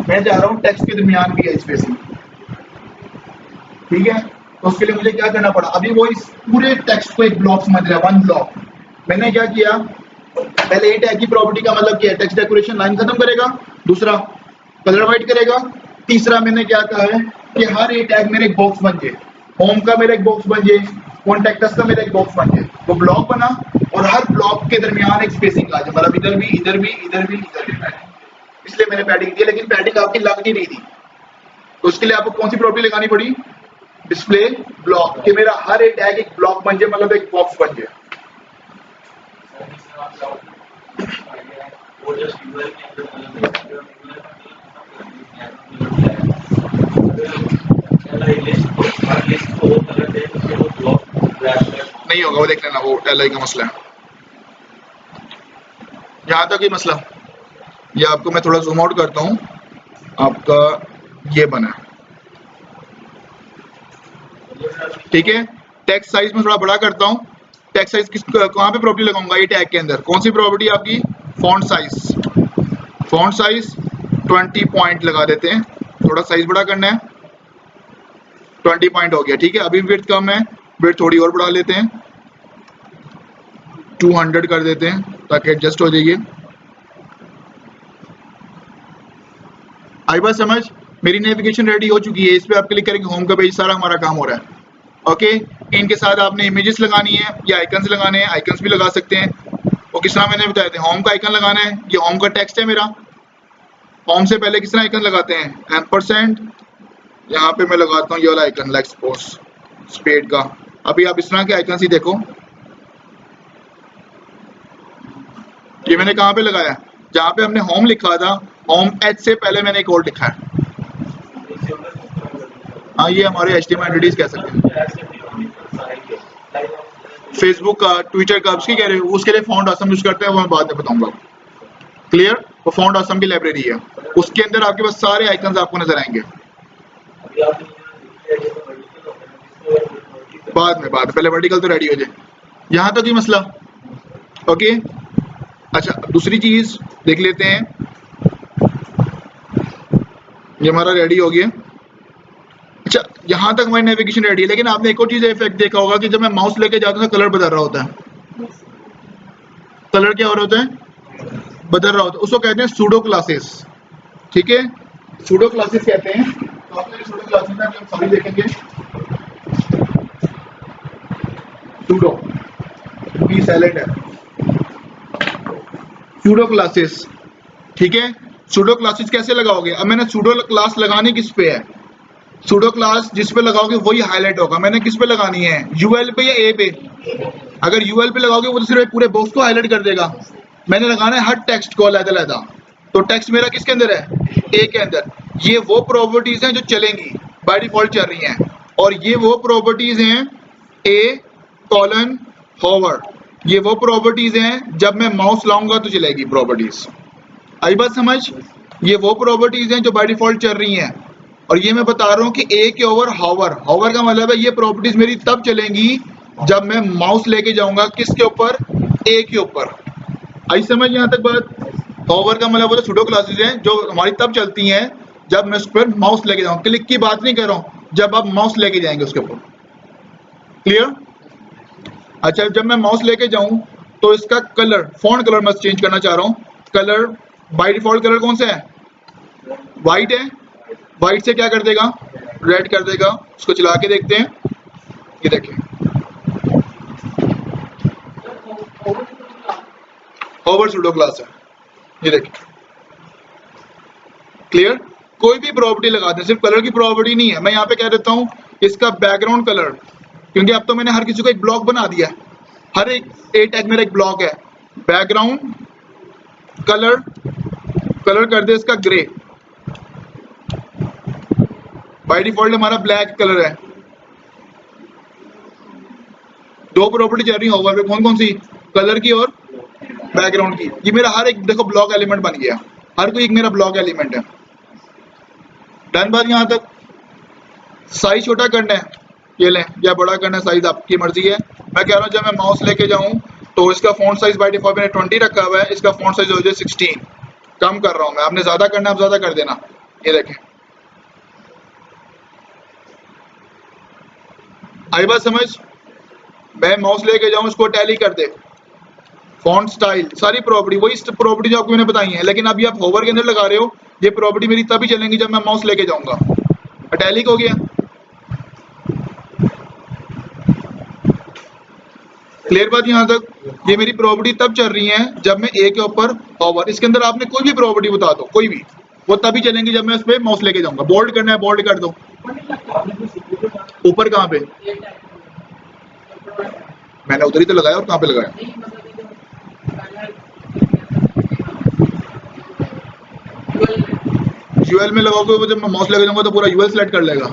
मैं चाह रहा हूँ टेक्स्ट के दरमियान भी है स्पेसिंग, ठीक है। तो उसके लिए मुझे क्या करना पड़ा, अभी वो इस पूरे टेक्स्ट को एक ब्लॉक समझ रहा है, 1 ब्लॉक। मैंने क्या किया, पहले ए टैग की प्रॉपर्टी का मतलब क्या है, टेक्स्ट डेकोरेशन लाइन खत्म करेगा, दूसरा कलर वाइट करेगा, तीसरा मैंने क्या कहा है कि हर ए टैग मेरे एक बॉक्स बन जाए, होम का मेरा एक बॉक्स बन जाए, कॉन्टैक्ट अस का मेरा एक बॉक्स बन जाए, वो ब्लॉक बना, और हर ब्लॉक के दरमियान एक स्पेसिंग आ जाए, मतलब इधर भी इधर भी इधर भी इधर भी पैडिंग। इसलिए मैंने पैडिंग दी, लेकिन पैडिंग आपकी लग नहीं रही थी, तो उसके लिए आपको कौन सी प्रॉपर्टी लगानी पड़ी, डिस्प्ले ब्लॉक, कि मेरा हर एक टैग एक ब्लॉक बन जाए, मतलब एक बॉक्स बन जाए। नहीं होगा वो, देख लेना, वो एल आई का मसला है। यहाँ तक ही मसला। ये आपको मैं थोड़ा जूम आउट करता हूँ, आपका ये बना, ठीक है। टेक्स्ट साइज में थोड़ा बड़ा करता हूँ। टेक्स्ट साइज किस कहाँ पे प्रॉपर्टी लगाऊंगा, ये टैग के अंदर कौन सी प्रॉपर्टी आपकी, font size. Font size 20 point लगा देते हैं, थोड़ा साइज बड़ा करना है, 20 पॉइंट हो गया, ठीक है। अभी विड्थ कम है, विड्थ थोड़ी और बढ़ा लेते हैं, 200 कर देते हैं ताकि एडजस्ट हो जाइए। आई बात समझ। मेरी नेविगेशन रेडी हो चुकी है, इस पे आप क्लिक करेंगे, होम का पेज, सारा हमारा काम हो रहा है। ओके, इनके साथ आपने इमेजेस लगानी है या आइकन्स लगाने हैं, आइकन्स भी लगा सकते हैं। वो किस तरह मैंने बताया था, होम का आइकन लगाना है, ये होम का टेक्स्ट है मेरा। होम से पहले किस तरह आइकन लगाते हैं, एम्परसेंड, यहाँ पे मैं लगाता हूँ ये वाला आइकन, लेट्स सपोज स्पेड का। अभी आप इस तरह के आइकन ही देखो, ये मैंने कहाँ पे लगाया, जहाँ पे हमने होम लिखा था, होम एच से पहले मैंने एक और लिखा है। हाँ, ये हमारे HTML एंटिटीज कह सकते हैं, फेसबुक का, ट्विटर का, उसकी कह रहे हो, उसके लिए फॉन्ट आसम यूज करते हैं, वो मैं बाद में बताऊंगा। क्लियर, वो फॉन्ट आसम की लाइब्रेरी है, उसके अंदर आपके पास सारे आइकन्स आपको नजर आएंगे। बाद में पहले वर्टिकल तो रेडी हो जाए, यहाँ तक ही मसला। ओके, अच्छा दूसरी चीज देख लेते हैं, ये हमारा रेडी हो गया। अच्छा, यहाँ तक हमारी नेविगेशन रेडी है, लेकिन आपने एक और चीज इफेक्ट देखा होगा कि जब मैं माउस लेके जाता हूँ तो कलर बदल रहा होता है। कलर क्या हो रहा होता है, बदल रहा होता है, उसको कहते हैं सूडो क्लासेस, ठीक है, सूडो क्लासेस कहते हैं। तो आपने सूडो क्लासेस में हम सभी देखेंगे, सूडो बी साइलेंट है, सूडो क्लासेस, ठीक है। सूडो क्लासेस कैसे लगाओगे, अब मैंने सूडो क्लास लगानी किस पे है, सूडो क्लास जिस पे लगाओगे वही हाईलाइट होगा। मैंने किस पे लगानी है, यूएल पे या ए पे। अगर यूएल पे लगाओगे वो तो सिर्फ पूरे बॉक्स को हाईलाइट कर देगा। मैंने लगाना है हर टेक्स्ट को अलग-अलग, तो टेक्स्ट मेरा किसके अंदर है, ए के अंदर। ये वो प्रॉपर्टीज हैं जो चलेंगी, बाय डिफॉल्ट चल रही हैं, और ये वो प्रॉपर्टीज हैं ए कॉलन होवर, ये वो प्रॉपर्टीज हैं जब मैं माउस लाऊंगा तो चलेगी प्रॉपर्टीज। आई बात समझ, ये वो प्रॉपर्टीज हैं जो बाय डिफॉल्ट चल रही हैं, और ये मैं बता रहा हूँ कि ए के ओवर हावर, हावर का मतलब है ये प्रॉपर्टीज मेरी तब चलेंगी जब मैं माउस लेके जाऊंगा किसके ऊपर, ए के ऊपर। आई समझ यहाँ तक बात। हावर का मतलब वो सूडो क्लासेस हैं जो हमारी तब चलती हैं जब मैं उस पर माउस लेके जाऊँ, क्लिक की बात नहीं कर रहा हूँ, जब आप माउस लेके जाएंगे उसके ऊपर। क्लियर। अच्छा, जब मैं माउस लेके जाऊं तो इसका कलर, फॉन्ट कलर मैं चेंज करना चाह रहा हूँ। कलर बाय डिफॉल्ट कलर कौन सा है, व्हाइट है, व्हाइट से क्या कर देगा, रेड कर देगा। उसको चला के देखते हैं, ये देखें, होवर सूडो क्लास है, ये देखें। क्लियर, कोई भी प्रॉपर्टी लगाते हैं, सिर्फ कलर की प्रॉपर्टी नहीं है। मैं यहाँ पे कह देता हूँ इसका बैकग्राउंड कलर, क्योंकि अब तो मैंने हर किसी को एक ब्लॉक बना दिया है, हर एक ए टैग मेरा एक ब्लॉक है। बैकग्राउंड कलर, कलर कर दे इसका ग्रे, बाय डिफॉल्ट हमारा ब्लैक कलर है। दो प्रॉपर्टी चल रही है होवर पे, कौन कौन सी, कलर की और बैकग्राउंड की। ये मेरा हर एक देखो ब्लॉक एलिमेंट बन गया, हर कोई एक मेरा ब्लॉक एलिमेंट है। डन बात यहाँ तक। साइज छोटा करना है, ये लें, या बड़ा करना है, साइज आपकी मर्जी है। मैं कह रहा हूँ जब मैं माउस लेके जाऊँ तो इसका फॉन्ट साइज बाय डिफॉल्ट मैंने 20 रखा हुआ है, इसका फॉन्ट साइज हो जाए 16। कम कर रहा हूँ मैं, आपने ज्यादा करना है आप ज्यादा कर देना। ये देखें, आई बात समझ। मैं माउस लेके जाऊँ, इसको टैली कर दे, फॉन्ट स्टाइल, सारी प्रॉपर्टी वही प्रॉपर्टी जो आपको मैंने बताई है, लेकिन अभी आप होवर के अंदर लगा रहे हो, ये प्रॉपर्टी मेरी तभी चलेंगी जब मैं माउस लेके जाऊंगा। अटैलिक हो गया, क्लियर बात यहाँ तक। ये मेरी प्रॉपर्टी तब चल रही है जब मैं ए के ऊपर होवर, इसके अंदर आपने कोई भी प्रॉपर्टी बता दो, कोई भी, वो तभी चलेंगी जब मैं उस पर माउस लेके जाऊंगा। बोल्ड करना है बोल्ड कर दो, ऊपर कहाँ पे, मैंने उधर ही तो लगाया, और कहाँ पे लगाया, यूएल में लगाओगे वो, जब मैं माउस लगा दूंगा तो पूरा यूएल सेलेक्ट कर लेगा।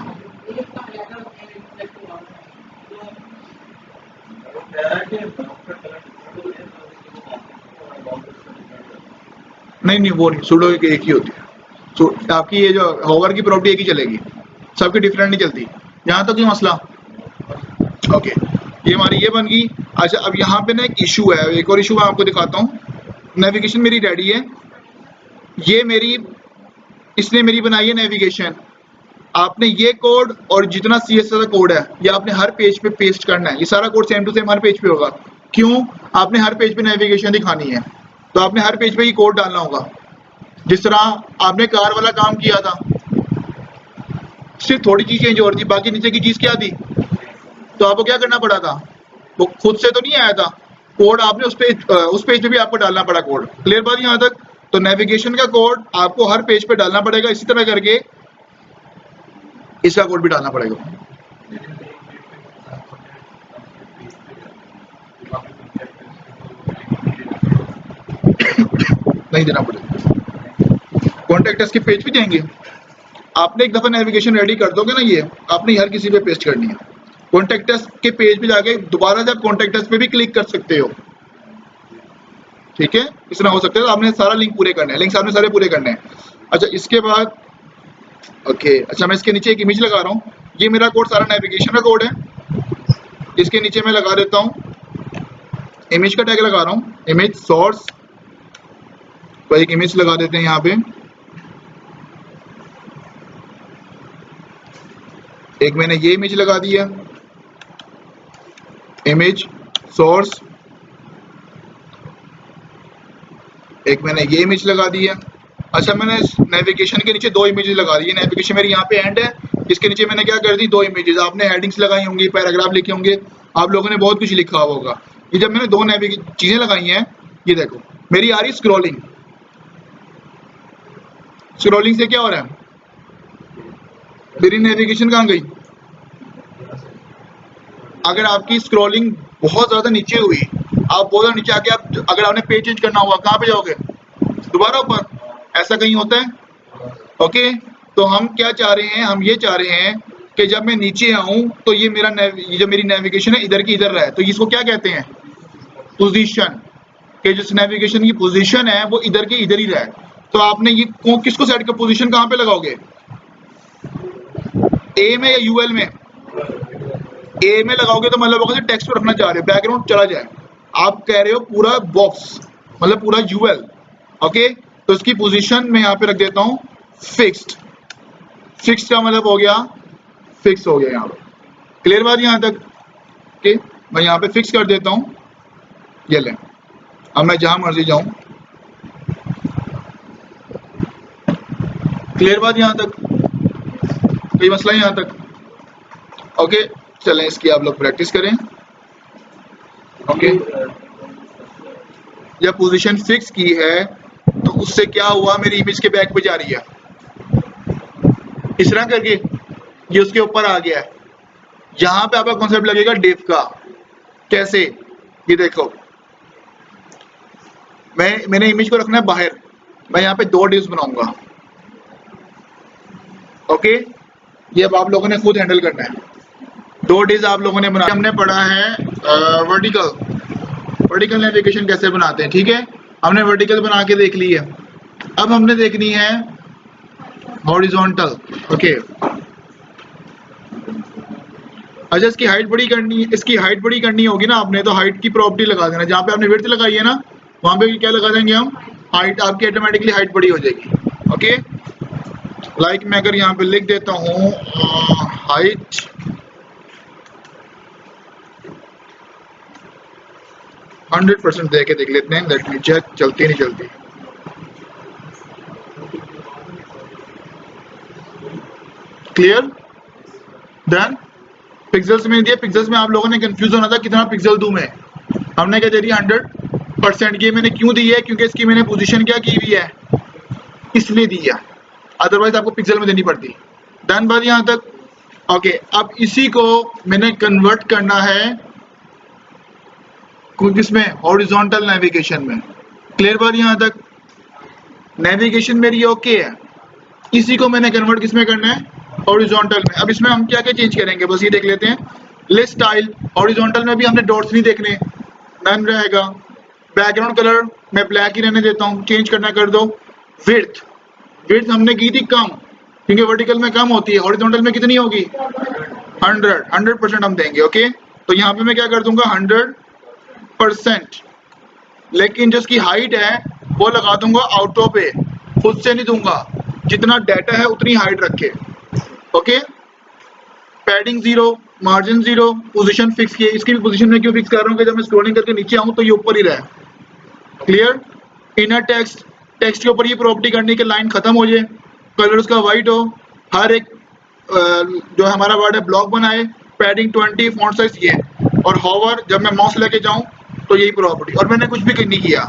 नहीं नहीं, वो नहीं, सुडो एक ही होती है। तो आपकी ये जो होवर की प्रॉपर्टी एक ही चलेगी, सबकी डिफरेंट नहीं चलती। यहाँ तक ये मसला। ओके, ये हमारी ये बन गई। अच्छा, अब यहाँ पे ना एक इशू है, एक और इशू मैं आपको दिखाता हूँ। नेविगेशन मेरी रेडी है, ये मेरी, इसने मेरी बनाई है नेविगेशन। आपने ये कोड और जितना CSS का कोड है ये आपने हर पेज पे पेस्ट करना है। ये सारा कोड सेम टू सेम हर पेज पे होगा। क्यों? आपने हर पेज पे नेविगेशन दिखानी है, तो आपने हर पेज पे ये कोड डालना होगा। जिस तरह आपने कार वाला काम किया था, सिर्फ थोड़ी चीज चेंज हो रही थी, बाकी नीचे की चीज क्या थी, तो आपको क्या करना पड़ा था, वो खुद से तो नहीं आया था कोड, आपने उस पेज पे भी आपको डालना पड़ा कोड। क्लियर बात यहाँ तक? तो नेविगेशन का कोड आपको हर पेज पे डालना पड़ेगा, इसी तरह करके इसका कोड भी डालना पड़ेगा। नहीं देना पड़ेगा, कॉन्टेक्ट अस के पेज पे जाएंगे। आपने एक दफा नेविगेशन रेडी कर दोगे ना, ये आपने हर किसी पे पेस्ट करनी है। कॉन्टेक्ट अस के पेज पे जाके दोबारा जब कॉन्टेक्ट अस पे भी क्लिक कर सकते हो, ठीक है, इस तरह हो सकता है। तो आपने सारा लिंक पूरे करने हैं, लिंक्स आपने सारे पूरे करने हैं। अच्छा, इसके बाद ओके, अच्छा मैं इसके नीचे एक इमेज लगा रहा हूँ। ये मेरा कोड सारा नेविगेशन का कोड है, इसके नीचे मैं लगा देता हूँ इमेज का टैग लगा रहा हूँ, इमेज सोर्स, तो एक इमेज लगा देते हैं यहाँ पे। एक मैंने ये इमेज लगा दी है, इमेज सोर्स, एक मैंने ये इमेज लगा दी है। अच्छा, मैंने नेविगेशन के नीचे दो इमेजेस लगा दी है। नेविगेशन मेरी यहाँ पे एंड है, इसके नीचे मैंने क्या कर दी, दो इमेजेस। आपने हेडिंग्स लगाई होंगी, पैराग्राफ लिखे होंगे, आप लोगों ने बहुत कुछ लिखा हुआ होगा। ये जब मैंने दो चीजें लगाई हैं, ये देखो मेरी आ रही स्क्रॉलिंग। स्क्रॉलिंग से क्या हो रहा है, मेरी नेविगेशन कहाँ गई? अगर आपकी स्क्रॉलिंग बहुत ज्यादा नीचे हुई, आप बहुत ज्यादा नीचे आके आप अगर आपने पेज चेंज करना हुआ, कहाँ पे जाओगे? दोबारा ऊपर। ऐसा कहीं होता है? ओके, तो हम क्या चाह रहे हैं, हम ये चाह रहे हैं कि जब मैं नीचे आऊं तो ये मेरा ये जो मेरी नेविगेशन है इधर की इधर रहे। तो इसको क्या कहते हैं? पोजीशन। कि जिस नेविगेशन की पोजीशन है वो इधर की इधर ही रहे। तो आपने ये किसको सेट कर, पोजीशन कहाँ पे लगाओगे? ए में या यूएल में? ए में लगाओगे तो मतलब होगा टेक्स्ट पे रखना चाह रहे हो, बैकग्राउंड चला जाए। आप कह रहे हो पूरा बॉक्स, मतलब पूरा यूएल। ओके, तो इसकी पोजीशन मैं यहाँ पे रख देता हूँ फिक्स्ड। फिक्स्ड का मतलब हो गया, फिक्स हो गया यहाँ पे। क्लियर बात यहाँ तक? ओके, मैं यहाँ पे फिक्स कर देता हूँ, ये लें। अब मैं जहां मर्जी जाऊं। क्लियर बात यहाँ तक? कोई मसला यहाँ तक? ओके, चलें इसकी आप लोग प्रैक्टिस करें। ओके, जब पोजीशन फिक्स की है तो उससे क्या हुआ, मेरी इमेज के बैक पे जा रही है, इस तरह करके ये उसके ऊपर आ गया है। यहाँ पे आपका कॉन्सेप्ट लगेगा डिव का। कैसे? ये देखो, मैंने इमेज को रखना है बाहर, मैं यहाँ पे दो डिव्स बनाऊंगा। ओके, ये अब आप लोगों ने खुद हैंडल करना है। दो डिव्स आप लोगों ने बना, हमने पढ़ा है वर्टिकल नेविगेशन कैसे बनाते हैं, ठीक है, हमने वर्टिकल बना के देख ली है। अब हमने देखनी है हॉरिजॉन्टल। ओके, अच्छा इसकी हाइट बड़ी करनी है, इसकी हाइट बड़ी करनी होगी ना आपने, तो हाइट की प्रॉपर्टी लगा देना। जहाँ पे आपने विड्थ लगाई है ना, वहां पे क्या लगा देंगे हम, हाइट। आपकी ऑटोमेटिकली हाइट बड़ी हो जाएगी। ओके, लाइक मैं अगर यहाँ पे लिख देता हूँ हाइट 100% दे के देख लेते हैं, लेट मी चेक, चलती नहीं चलती। क्लियर? देन पिक्सल्स में दिया, पिक्सल्स में आप लोगों ने कंफ्यूज होना था कितना पिक्सल दूं मैं, हमने क्या दे दिया 100%। ये मैंने क्यों दी है, क्योंकि इसकी मैंने पोजीशन क्या की हुई है, इसलिए दी है, अदरवाइज आपको पिक्सल में देनी पड़ती। डन बात यहाँ तक? ओके, अब इसी को मैंने कन्वर्ट करना है किसमें, हॉरिजॉन्टल नेविगेशन में। क्लियर बात यहाँ तक? नेविगेशन मेरी ओके है, इसी को मैंने कन्वर्ट किस में करना है, हॉरिजॉन्टल में। अब इसमें हम क्या क्या चेंज करेंगे बस ये देख लेते हैं। लिस्ट स्टाइल, हॉरिजॉन्टल में भी हमने डॉट्स नहीं देखने, नन रहेगा। बैकग्राउंड कलर मैं ब्लैक ही रहने देता हूँ, चेंज करना कर दो। विड्थ, विड्थ हमने की थी कम क्योंकि वर्टिकल में कम होती है, हॉरिजॉन्टल में कितनी होगी 100% हम देंगे। ओके, तो यहाँ पे मैं क्या कर दूंगा 100%, लेकिन जो इसकी हाइट है वो लगा दूंगा ऑटो पे, खुद से नहीं दूंगा, जितना डाटा है उतनी हाइट रखे। Okay, padding 0, margin 0, position fix किए। इसकी भी पोजीशन में क्यों फिक्स कर रहा हूँ कि जब मैं स्क्रॉलिंग करके नीचे आऊँ तो ये ऊपर ही रहे। क्लियर। इनर टेक्स्ट, टेक्स्ट के ऊपर ये प्रॉपर्टी करनी कि लाइन खत्म हो जाए, कलर उसका वाइट हो, हर एक जो हमारा वर्ड है ब्लॉक बनाए, पैडिंग 20, फॉन्ट साइज ये, और हॉवर जब मैं माउस लेके जाऊं तो यही प्रॉपर्टी, और मैंने कुछ भी नहीं किया।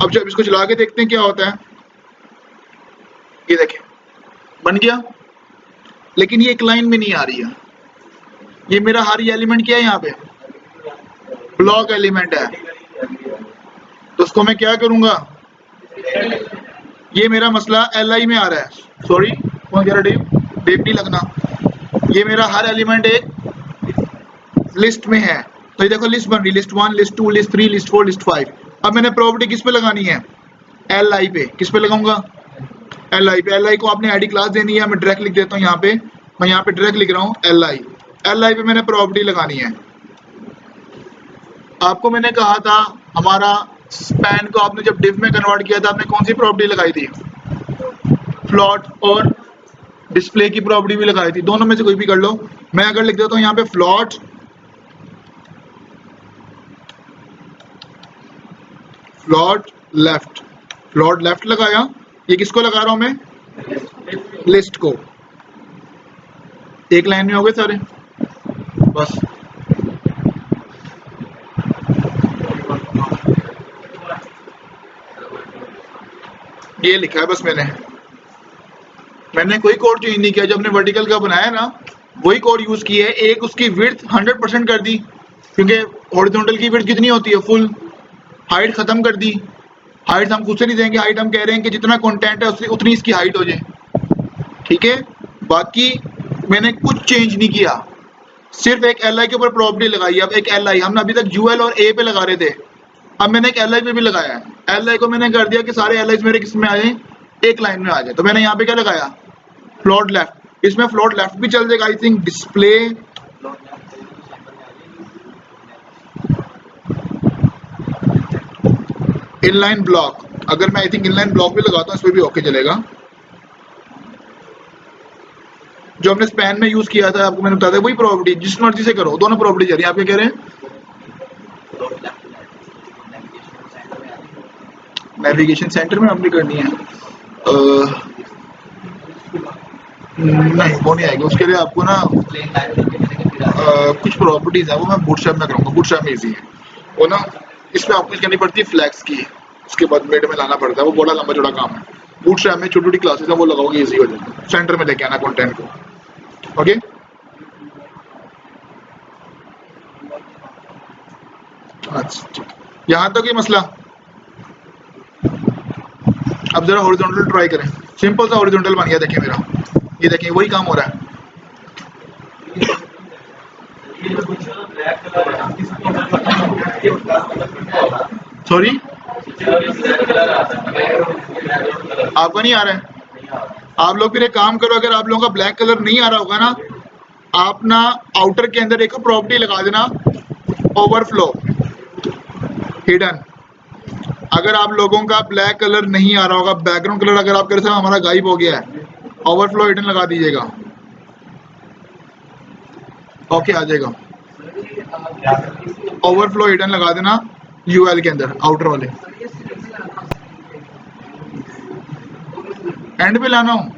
अब जब इसको चला के देखते हैं क्या होता है, ये देखें बन गया, लेकिन ये एक लाइन में नहीं आ रही है। ये मेरा हर एलिमेंट क्या है यहाँ पे ब्लॉक एलिमेंट है, तो उसको मैं क्या करूंगा, ये मेरा मसला LI में आ रहा है, सॉरी कौन कह रहा डेव, डेव नहीं लगना, ये मेरा हर एलिमेंट एक लिस्ट में है। तो ये देखो लिस्ट बन रही, list 1, list 2, list 3, list 4, list 5। अब मैंने प्रॉपर्टी किस पे लगानी है, LI पे। किस पे लगाऊंगा, LI पे। LI को आपने आईडी क्लास देनी है, मैं डायरेक्ट लिख देता हूँ यहाँ पे, मैं यहाँ पे डायरेक्ट लिख रहा हूँ LI। LI पे मैंने प्रॉपर्टी लगानी है। आपको मैंने कहा था हमारा स्पैन को आपने जब डिव में कन्वर्ट किया था आपने कौन सी प्रॉपर्टी लगाई थी, फ्लोट और डिस्प्ले की प्रॉपर्टी भी लगाई थी, दोनों में से कोई भी कर लो। मैं अगर लिख देता हूँ यहाँ पे float, float left, float left लगाया, ये किसको लगा रहा हूं मैं, लिस्ट को। एक लाइन में हो गए सारे, बस ये लिखा है बस मैंने कोई कोड चेंज नहीं किया। जब हमने वर्टिकल का बनाया ना वही कोड यूज किया है। एक उसकी विड्थ 100% कर दी क्योंकि हॉरिजॉन्टल की विड्थ कितनी होती है फुल, हाइट खत्म कर दी। हाइट हम खुद से नहीं देंगे, हाइट हम कह रहे हैं कि जितना कंटेंट है उतनी इसकी हाइट हो जाए, ठीक है। बाकी मैंने कुछ चेंज नहीं किया, सिर्फ एक LI के ऊपर प्रॉपर्टी लगाई। अब एक LI हमने अभी तक UL और A पे लगा रहे थे, अब मैंने एक LI पे भी लगाया है। LI को मैंने कर दिया कि सारे LIs मेरे किस में आ जाए, एक लाइन में आ जाए। तो मैंने यहाँ पे क्या लगाया, फ्लोट लेफ्ट। इसमें फ्लोट लेफ्ट भी चल जाएगा I think. Display inline block, अगर मैं आई थिंक इनलाइन ब्लॉक भी लगाता हूँ इसमें भी ओके चलेगा। जो हमने स्पैन में यूज किया था आपको मैंने बताया था वही प्रॉपर्टी, जिस मर्जी से करो, दोनों प्रॉपर्टी जा रही है। आप क्या कह रहे हैं, नेविगेशन सेंटर में अपनी करनी है, नहीं वो नहीं आएगी। उसके लिए आपको ना कुछ प्रॉपर्टीज है वो मैं बूटस्ट्रैप में करूँगा, बूटस्ट्रैप में इजी है वो ना। इसमें आपको करनी पड़ती है फ्लैक्स की, उसके बाद मिड में लाना पड़ता है, वो बड़ा लंबा चौड़ा काम है। बूटस्ट्रैप में छोटी छोटी क्लासेस है वो लगाओगे इजी हो जाएगा, सेंटर में लेके आना कंटेंट को। ओके अच्छा, यहाँ तक ये मसला। अब जरा हॉरिजॉन्टल ट्राई करें, सिंपल सा हॉरिजॉन्टल बन गया। देखिए मेरा, ये देखिए वही काम हो रहा है। सॉरी आपका नहीं आ रहा है, आप लोग फिर एक काम करो, अगर आप लोगों का ब्लैक कलर नहीं आ रहा होगा ना, आप ना आउटर के अंदर एक प्रॉपर्टी लगा देना ओवरफ्लो हिडन। अगर आप लोगों का ब्लैक कलर नहीं आ रहा होगा, बैकग्राउंड कलर अगर आपके साथ हमारा गायब हो गया है, ओवरफ्लो हिडन लगा दीजिएगा, ओके आ जाएगा। ओवरफ्लो हिडन लगा देना UL के अंदर, आउटर वाले एंड पे लाना हूँ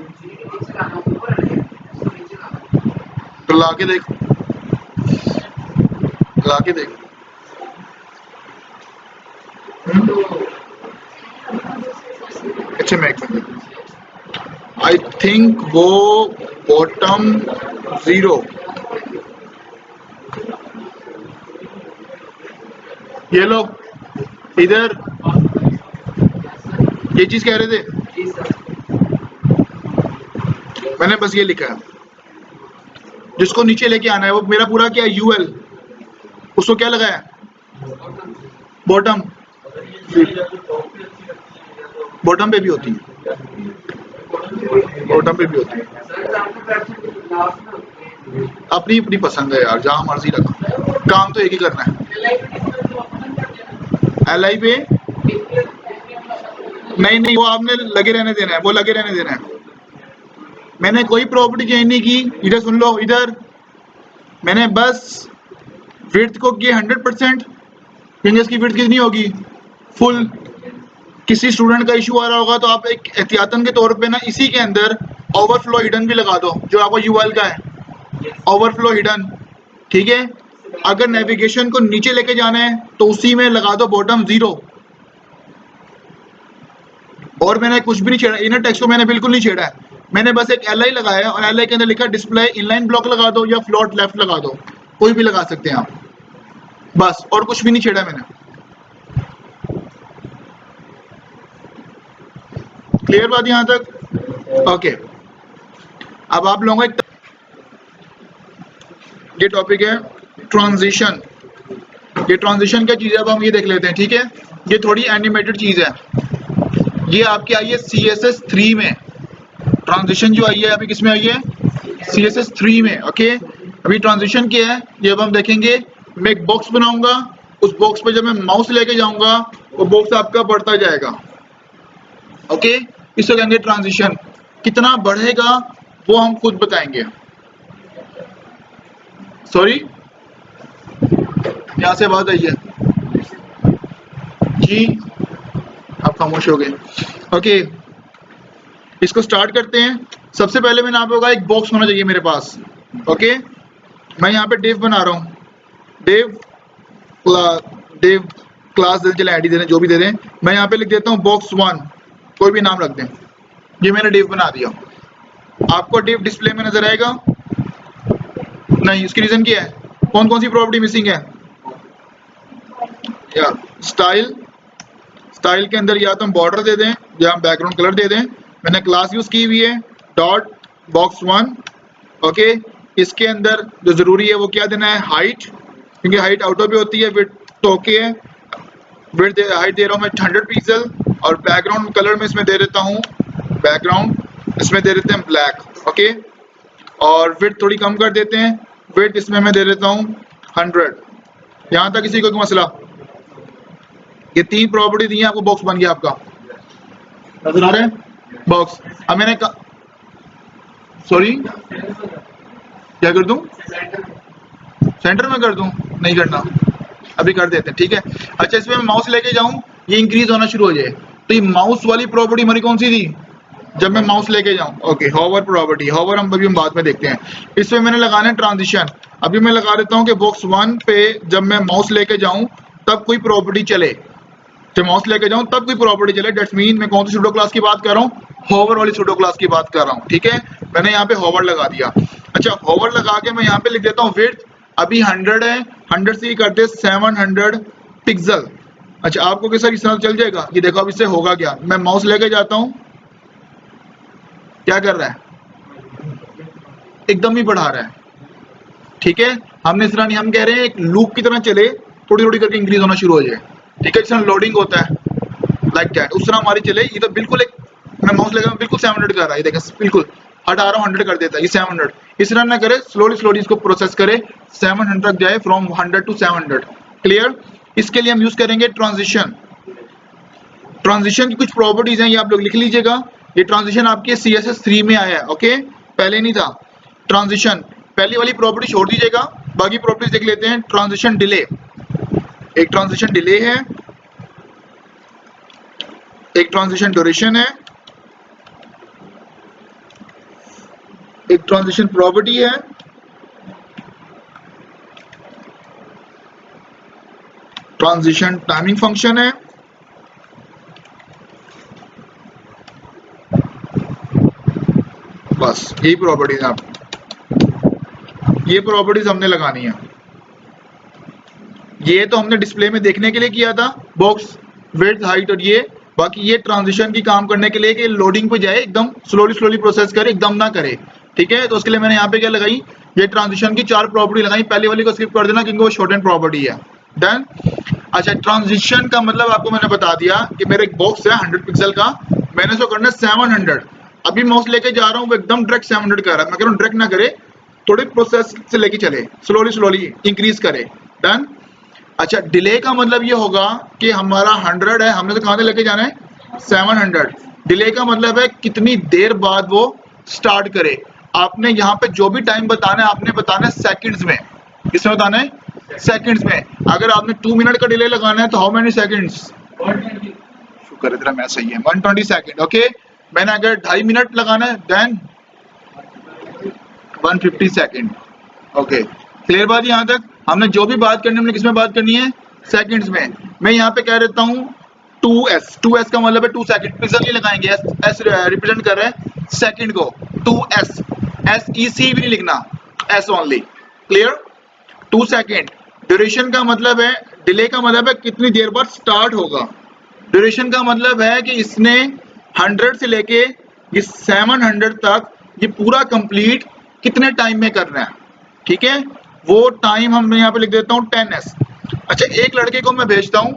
तो ला के देख, ला के देख। अच्छा मैं एक मिनट, आई थिंक वो बॉटम 0, ये लो इधर, ये चीज कह रहे थे मैंने बस ये लिखा है, जिसको नीचे लेके आना है वो मेरा पूरा क्या है, यूएल, उसको क्या लगाया है, बॉटम, बॉटम पे भी होती है, बॉटम पे भी होती है, अपनी अपनी पसंद है यार, जहां मर्जी रखो, काम तो एक ही करना है। एल आई पे नहीं, वो आपने लगे रहने देना है, वो लगे रहने देना है। मैंने कोई प्रॉपर्टी चेंज नहीं की, इधर सुन लो, इधर मैंने बस विड्थ को किया 100%, फ्रिंजेस की विड्थ कितनी होगी, फुल। किसी स्टूडेंट का इशू आ रहा होगा तो आप एक एहतियातन के तौर पे ना इसी के अंदर ओवरफ्लो हिडन भी लगा दो, जो आपका यूएल का है, ओवरफ्लो हिडन, ठीक है। अगर नेविगेशन को नीचे लेके जाना है तो उसी में लगा दो बॉटम 0। और मैंने कुछ भी नहीं छेड़ा, इनर टेक्स्ट को मैंने बिल्कुल नहीं छेड़ा है, मैंने बस एक एल आई लगाया और एल आई के अंदर लिखा डिस्प्ले इनलाइन ब्लॉक लगा दो या फ्लोट लेफ्ट लगा दो, कोई भी लगा सकते हैं आप, बस, और कुछ भी नहीं छेड़ा मैंने। क्लियर बात यहां तक? ओके, अब आप लोगों का ये टॉपिक है ट्रांजिशन। ये ट्रांजिशन क्या चीज है अब हम ये देख लेते हैं, ठीक है। ये थोड़ी एनिमेटेड चीज है, ये आपकी आई है CSS3 में, ट्रांजिशन जो आई है अभी किस में आई है, CSS3 में, ओके। अभी ट्रांजिशन क्या है ये अब हम देखेंगे। मैं एक बॉक्स बनाऊंगा, उस बॉक्स पे जब मैं माउस लेके जाऊंगा वो बॉक्स आपका बढ़ता जाएगा, ओके। इसको कहेंगे ट्रांजिशन। कितना बढ़ेगा वो हम खुद बताएंगे। सॉरी, यहाँ से बात आई है जी, आप खामोश हो गए, ओके। इसको स्टार्ट करते हैं। सबसे पहले मैंने आपको कहा एक बॉक्स होना चाहिए मेरे पास, ओके। मैं यहाँ पे डेव बना रहा हूँ, डेव क्लास दे चले, आईडी दे दें, जो भी दे दें। मैं यहाँ पे लिख देता हूँ बॉक्स 1, कोई भी नाम रख दें। ये मैंने डेव बना दिया। आपको डेव डिस्प्ले में नजर आएगा नहीं, इसकी रीजन क्या है, कौन कौन सी प्रॉपर्टी मिसिंग है, या स्टाइल, स्टाइल के अंदर या तो हम बॉर्डर दे दें या हम बैकग्राउंड कलर दे दें। मैंने क्लास यूज की हुई है डॉट बॉक्स 1, ओके। इसके अंदर जो जरूरी है वो क्या देना है, हाइट, क्योंकि हाइट आउटो पे होती है, विड्थ तो ओके है, विड्थ हाइट दे रहा हूँ मैं 100 पिक्सल, और बैकग्राउंड कलर में इसमें दे देता हूँ, बैकग्राउंड इसमें दे देते हैं ब्लैक, ओके। और विड्थ थोड़ी कम कर देते हैं, विड्थ इसमें मैं दे देता हूँ 100। यहाँ तक किसी को कोई मसला? ये 3 प्रॉपर्टी दी है आपको, बॉक्स बन गया आपका, नजर आ रहा है बॉक्स। अब मैंने सॉरी क्या कर दूं, सेंटर में कर दूं, नहीं करना, अभी कर देते हैं, ठीक है। अच्छा, इसमें मैं माउस लेके जाऊं, ये इंक्रीज होना शुरू हो जाए, तो ये माउस वाली प्रॉपर्टी हमारी कौन सी थी, जब मैं माउस लेके जाऊं, ओके। हॉवर प्रॉपर्टी, हॉवर हम अभी बाद में देखते हैं। इसमें मैंने लगाना है ट्रांजिशन। अभी मैं लगा देता हूं कि बॉक्स 1 पे जब मैं माउस लेके जाऊं तब कोई प्रॉपर्टी चले, जब माउस लेके जाऊं तब कोई प्रॉपर्टी चले। डेट्स मीन मैं कौन सी सूडो क्लास की बात कर रहा हूं, हॉवर वाली सूडो क्लास की बात कर रहा हूं, ठीक है। मैंने यहाँ पे हॉवर लगा दिया। अच्छा, हॉवर लगा के मैं यहाँ पे लिख देता हूँ विड्थ, अभी 100 है, 100 से ही करते 700 पिक्सल। अच्छा, आपको कैसा इस तरह चल जाएगा, ये देखो अब इससे होगा क्या, मैं माउस लेके जाता हूँ, क्या कर रहा है, एकदम ही बढ़ा रहा है, ठीक है। हमने इस तरह नहीं, हम कह रहे हैं एक लूप की तरह चले, थोड़ी थोड़ी करके इंक्रीज होना शुरू हो जाए, ठीक है। जिस तरह लोडिंग होता है लाइक दैट, उस तरह हमारी चले। ये तो बिल्कुल एक, मैं माउस लगा बिल्कुल 700 कर रहा है, देखें बिल्कुल हटा रहा हूँ 100 कर देता है, ये 700। इस तरह ना करे, स्लोली स्लोली इसको प्रोसेस करे, 700 तक जाए, फ्रॉम 100 to 700, क्लियर। इसके लिए हम यूज करेंगे ट्रांजिशन। ट्रांजिशन की कुछ प्रॉपर्टीज हैं, ये आप लोग लिख लीजिएगा। ये ट्रांजिशन आपके CSS3 में आया है, ओके, पहले नहीं था। ट्रांजिशन पहली वाली प्रॉपर्टी छोड़ दीजिएगा, बाकी प्रॉपर्टीज देख लेते हैं। ट्रांजिशन डिले, एक ट्रांजिशन डिले है, एक ट्रांजिशन ड्यूरेशन है, एक ट्रांजिशन प्रॉपर्टी है, ट्रांजिशन टाइमिंग फंक्शन है, बस यही प्रॉपर्टीज आप, ये प्रॉपर्टीज हमने लगानी है। ये तो हमने डिस्प्ले में देखने के लिए किया था, बॉक्स विड्थ हाइट और ये, बाकी ये ट्रांजिशन की काम करने के लिए कि लोडिंग पे जाए, एकदम स्लोली प्रोसेस करे, एकदम ना करे, ठीक है। तो उसके लिए मैंने यहाँ पे क्या लगाई, ये ट्रांजिशन की 4 प्रॉपर्टी लगाई। पहली वाली को स्किप कर देना क्योंकि वो शॉर्ट एंड प्रॉपर्टी है। डन। अच्छा, ट्रांजिशन का मतलब आपको मैंने बता दिया कि मेरा एक बॉक्स है 100 पिक्सल का, मैंने इसको करना है 700। अभी माउस लेके जा रहा हूँ, वो एकदम डायरेक्ट 700 कर रहा है। मैं कह रहा हूँ डायरेक्ट ना करे, थोड़ी प्रोसेस से लेके चले, स्लोली इंक्रीज करे। डन। अच्छा, डिले का मतलब ये होगा कि हमारा 100 है, हमने तो कहाँ से लेके जाना है 700। डिले का मतलब है कितनी देर बाद वो स्टार्ट करे। आपने यहाँ पे जो भी टाइम बताना है, आपने बताना है सेकंड्स में। किसमें बताना है? सेकंड्स में। अगर आपने 2 मिनट का डिले लगाना है तो हाउ मेनी सेकंड्स? शुक्र है तेरा मैथ सही है, 120 सेकंड। ओके, मैंने अगर 2.5 मिनट लगाना है देन 150 सेकंड। ओके, क्लियर बात? यहाँ तक हमने जो भी बात करनी है, हमने किसमें बात करनी है? सेकंड्स में। मैं यहाँ पे कह देता हूँ 2s का मतलब है 2 सेकंड। पिक्सल नहीं लगाएंगे, s रिप्रेजेंट कर रहा है सेकंड को। 2s, SEC भी नहीं लिखना, s only. Clear? 2 second. Duration का मतलब है, डिले का मतलब है कितनी देर बाद स्टार्ट होगा। ड्यूरेशन का मतलब है कि इसने 100 से लेके ये 700 तक ये पूरा कंप्लीट कितने टाइम में करना है, ठीक है। वो टाइम हम यहाँ पे लिख देता हूँ 10s। अच्छा, एक लड़के को मैं भेजता हूँ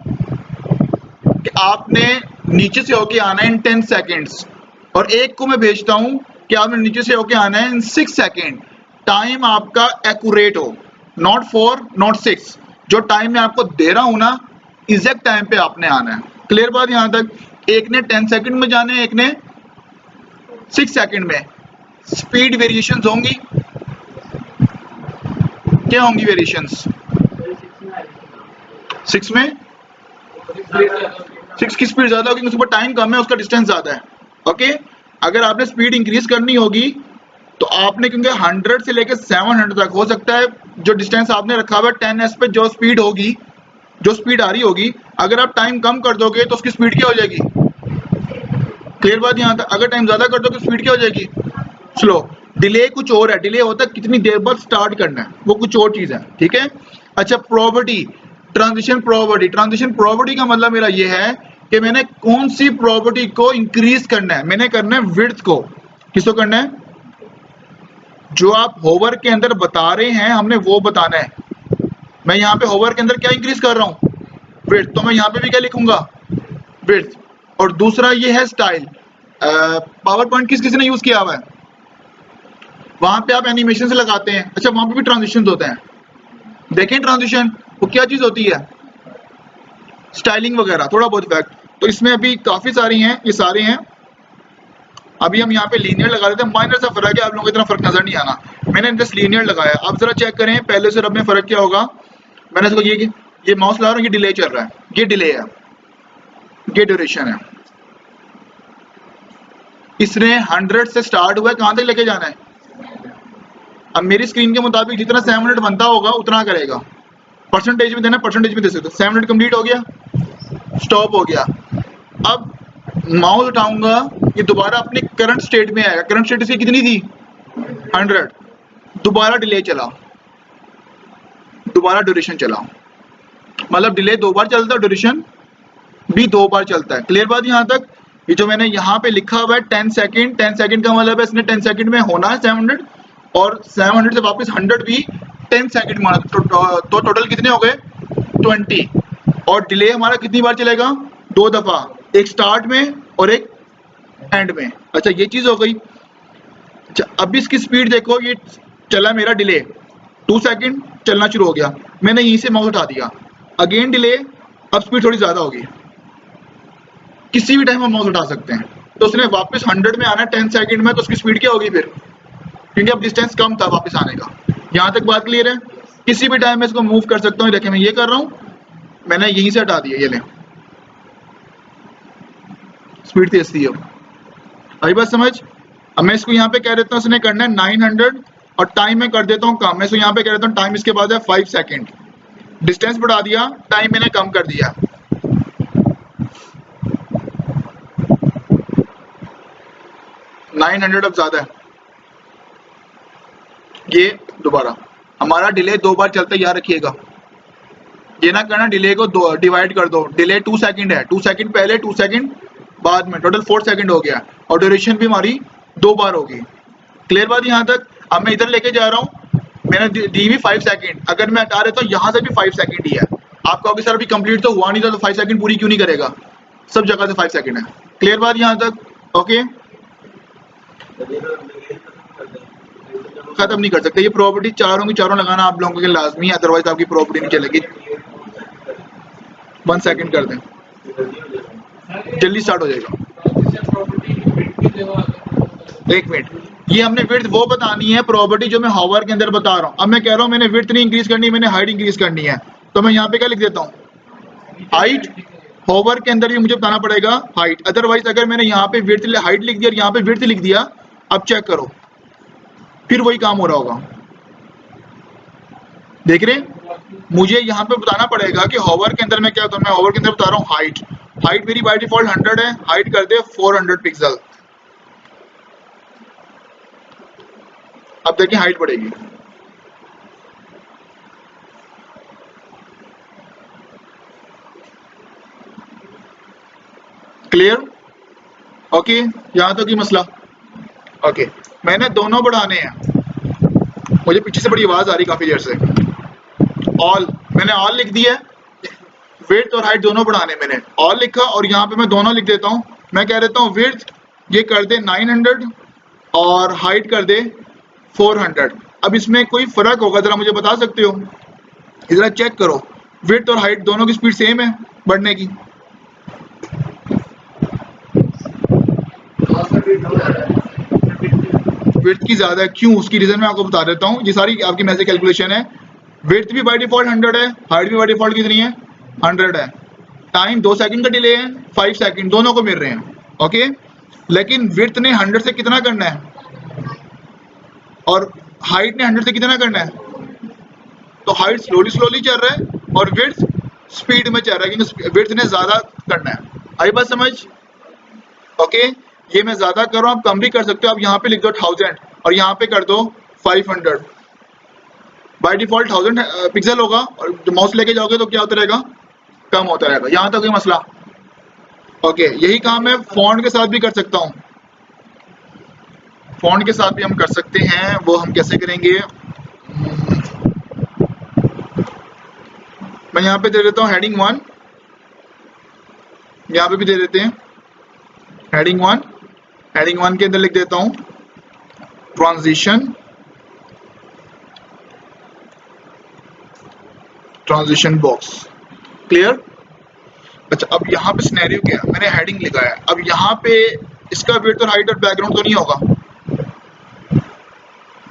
कि आपने नीचे से होके आना है इन 10 सेकेंड्स, और एक को मैं भेजता हूँ कि आपने नीचे से होके आना है इन 6 सेकेंड। टाइम आपका एक्यूरेट हो, नॉट 4 नॉट 6। जो टाइम मैं आपको दे रहा हूँ ना, एग्जैक्ट टाइम पे आपने आना है। क्लियर बात यहाँ तक? एक ने 10 सेकेंड में जाना है, एक ने 6 सेकेंड में। स्पीड वेरिएशंस होंगी, क्या होंगी वेरिएशंस? 6 में 6 की स्पीड ज्यादा होगी, उसके ऊपर टाइम कम है, उसका डिस्टेंस ज्यादा है। ओके, अगर आपने स्पीड इंक्रीज करनी होगी तो आपने, क्योंकि 100 से लेकर 700 तक हो सकता है, जो डिस्टेंस आपने रखा हुआ है 10s पे, जो स्पीड होगी, जो स्पीड आ रही होगी, अगर आप टाइम कम कर दोगे तो उसकी स्पीड क्या हो जाएगी? क्लियर बात यहाँ तक? अगर टाइम ज्यादा कर दोगे तो स्पीड क्या हो जाएगी? स्लो। डिले कुछ और है, डिले होता है कितनी देर बाद स्टार्ट करना है, वो कुछ और चीज है, ठीक है। अच्छा, property, transition property. Transition property का मतलब मेरा ये है कि मैंने कौन सी प्रॉपर्टी को इंक्रीज करना है। मैंने करना है विड्थ को। किसको करना है? जो आप होवर के अंदर बता रहे हैं, हमने वो बताना है। मैं यहाँ पे होवर के अंदर क्या इंक्रीज कर रहा हूँ? विड्थ। तो मैं यहाँ पे भी क्या लिखूंगा? विड्थ। और दूसरा ये है स्टाइल। पावर पॉइंट किस किसी ने यूज किया हुआ है? वहां पे आप एनिमेशन से लगाते हैं। अच्छा, वहां पे भी ट्रांजिशन होते हैं, देखें ट्रांजिशन, वो क्या चीज होती है? स्टाइलिंग वगैरह, थोड़ा बहुत इफेक्ट। तो इसमें अभी काफी सारी हैं, ये सारे हैं। अभी हम यहाँ पे लीनियर लगा देते हैं, माइनर सा फर्क है, आप लोगों को इतना फर्क नजर नहीं आना। मैंने जस्ट लीनियर लगाया, आप जरा चेक करें पहले से अब में फर्क क्या होगा। मैंने इसको ये माउस ला रहा हूँ, ये डिले चल रहा है, ये डिले है, ये ड्यूरेशन है। इसने 100 से स्टार्ट हुआ है, कहां तक लेके जाना है? अब मेरी स्क्रीन के मुताबिक जितना 700 बनता होगा उतना करेगा। परसेंटेज में देना, परसेंटेज में दे सकते हो। 700 कंप्लीट हो गया, स्टॉप हो गया। अब माउस उठाऊंगा, ये दोबारा अपने करंट स्टेट में आएगा। करंट स्टेट इसकी कितनी थी? 100। दोबारा डिले चला, दोबारा ड्यूरेशन चला, मतलब डिले 2 बार चलता है, ड्यूरेशन भी 2 बार चलता है। क्लियर बात यहाँ तक? ये जो मैंने यहाँ पे लिखा हुआ है 10 सेकंड, 10 सेकंड का मतलब है इसने 10 सेकंड में होना है 700, और 700 से वापस 100 भी 10 सेकंड माना, तो टोटल कितने हो गए? 20। और डिले हमारा कितनी बार चलेगा? 2 दफा, एक स्टार्ट में और एक एंड में। अच्छा, ये चीज हो गई। अच्छा, अब इसकी स्पीड देखो, ये चला मेरा डिले 2 सेकंड, चलना शुरू हो गया, मैंने यहीं से माउस उठा दिया, अगेन डिले, अब स्पीड थोड़ी ज्यादा होगी। किसी भी टाइम हम माउस उठा सकते हैं। तो उसने वापस 100 में आना है 10 सेकंड में, तो उसकी स्पीड क्या होगी फिर? क्योंकि अब डिस्टेंस कम था वापस आने का। यहाँ तक बात क्लियर है? किसी भी टाइम में इसको मूव कर सकता हूँ। देखिए मैं ये कर रहा हूँ, मैंने यहीं से हटा दिया, ये ले, स्पीड तेज थी। अब आई बात समझ? अब मैं इसको यहाँ पे कह देता हूँ, इसने करना है 900, और टाइम में कर देता हूँ कम। मैं इसको यहाँ पे कह देता हूँ टाइम इसके बाद है 5 सेकंड। डिस्टेंस बढ़ा दिया, टाइम मैंने कम कर दिया। नाइन 900 अब ज्यादा है। ये दोबारा हमारा डिले 2 बार चलता है, याद रखिएगा। ये ना करना डिले को डिवाइड कर दो। डिले 2 सेकंड है, 2 सेकंड पहले, 2 सेकंड बाद में, टोटल 4 सेकंड हो गया और ड्यूरेशन भी हमारी 2 बार होगी। क्लियर बात यहाँ तक? अब मैं इधर लेके जा रहा हूँ, मैंने दी हुई 5 सेकंड, अगर मैं हटा देता हूँ यहाँ से भी 5 सेकंड ही है। आपका अभी सर अभी कंप्लीट तो हुआ नहीं था, तो 5 सेकंड पूरी क्यों नहीं करेगा? सब जगह से 5 सेकंड है। क्लियर बात यहाँ तक? ओके, खत्म नहीं कर सकते। ये प्रॉपर्टी चारों की चारों लगाना आप लोगों के लिए लाजमी है, अदरवाइज आपकी प्रॉपर्टी नहीं चलेगी। 1 सेकंड कर दें, जल्दी स्टार्ट हो जाएगा। एक मिनट, ये हमने विड्थ वो बतानी है प्रॉपर्टी जो मैं हॉवर के अंदर बता रहा हूँ। अब मैं कह रहा हूँ मैंने विड्थ नहीं इंक्रीज करनी, मैंने हाइट इंक्रीज करनी है, तो मैं यहाँ पे क्या लिख देता हूँ? हाइट। हॉवर के अंदर भी मुझे बताना पड़ेगा हाइट, अदरवाइज अगर मैंने यहाँ पे विड्थ हाइट लिख दिया और यहाँ पे विड्थ लिख दिया, अब चेक करो फिर वही काम हो रहा होगा। देख रहे हैं? मुझे यहाँ पे बताना पड़ेगा कि हॉवर के अंदर मैं क्या, तो मैं हॉवर के अंदर बता रहा हूँ हाइट। हाइट मेरी बाय डिफॉल्ट 100 है, हाइट कर दे 400 पिक्सल। अब देखिए हाइट बढ़ेगी। क्लियर? ओके, यहाँ तक ही मसला। ओके, मैंने दोनों बढ़ाने हैं। मुझे पीछे से बड़ी आवाज आ रही काफी देर से। ऑल, मैंने ऑल लिख दिया है। विड्थ और हाइट दोनों बढ़ाने, मैंने ऑल लिखा और यहाँ पे मैं दोनों लिख देता हूँ। मैं कह देता हूँ विड्थ ये कर दे 900 और हाइट कर दे 400। अब इसमें कोई फर्क होगा जरा मुझे बता सकते हो? जरा चेक करो, विड्थ और हाइट दोनों की स्पीड सेम है बढ़ने की? विड्थ की ज्यादा है, क्यों? उसकी रीजन मैं आपको बता देता हूँ। ये सारी आपकी मैसेज कैलकुलेशन है। विड्थ भी बाय डिफॉल्ट 100 है, हाइट भी बाय डिफॉल्ट कितनी है? 100 है। टाइम 2 सेकंड का डिले है, 5 सेकंड दोनों को मिल रहे हैं। ओके, लेकिन विड्थ ने 100 से कितना करना है और हाइट ने 100 से कितना करना है? तो हाइट स्लोली स्लोली चल रहा है और विड्थ स्पीड में चल रहा है, क्योंकि विड्थ ने ज्यादा करना है। आई बात समझ? ओके, ये मैं ज्यादा कर रहा हूँ, आप कम भी कर सकते हो। आप यहाँ पे लिख दो 1000 और यहाँ पे कर दो 500। बाय डिफॉल्ट 1000 पिक्सल होगा और जब माउस लेके जाओगे तो क्या होता रहेगा? कम होता रहेगा। यहाँ तक कोई मसला? ओके, यही काम मैं फॉन्ट के साथ भी कर सकता हूँ। फॉन्ट के साथ भी हम कर सकते हैं। वो हम कैसे करेंगे? मैं यहाँ पे दे देता हूँ हेडिंग 1, यहाँ पे भी दे देते हैं हेडिंग 1। हेडिंग 1 के अंदर लिख देता हूँ ट्रांजिशन बॉक्स। क्लियर? अच्छा, अब यहाँ पे सिनेरियो क्या है? मैंने हेडिंग लिखा है, अब यहाँ पे इसका विड्थ और हाइट और बैकग्राउंड तो नहीं होगा?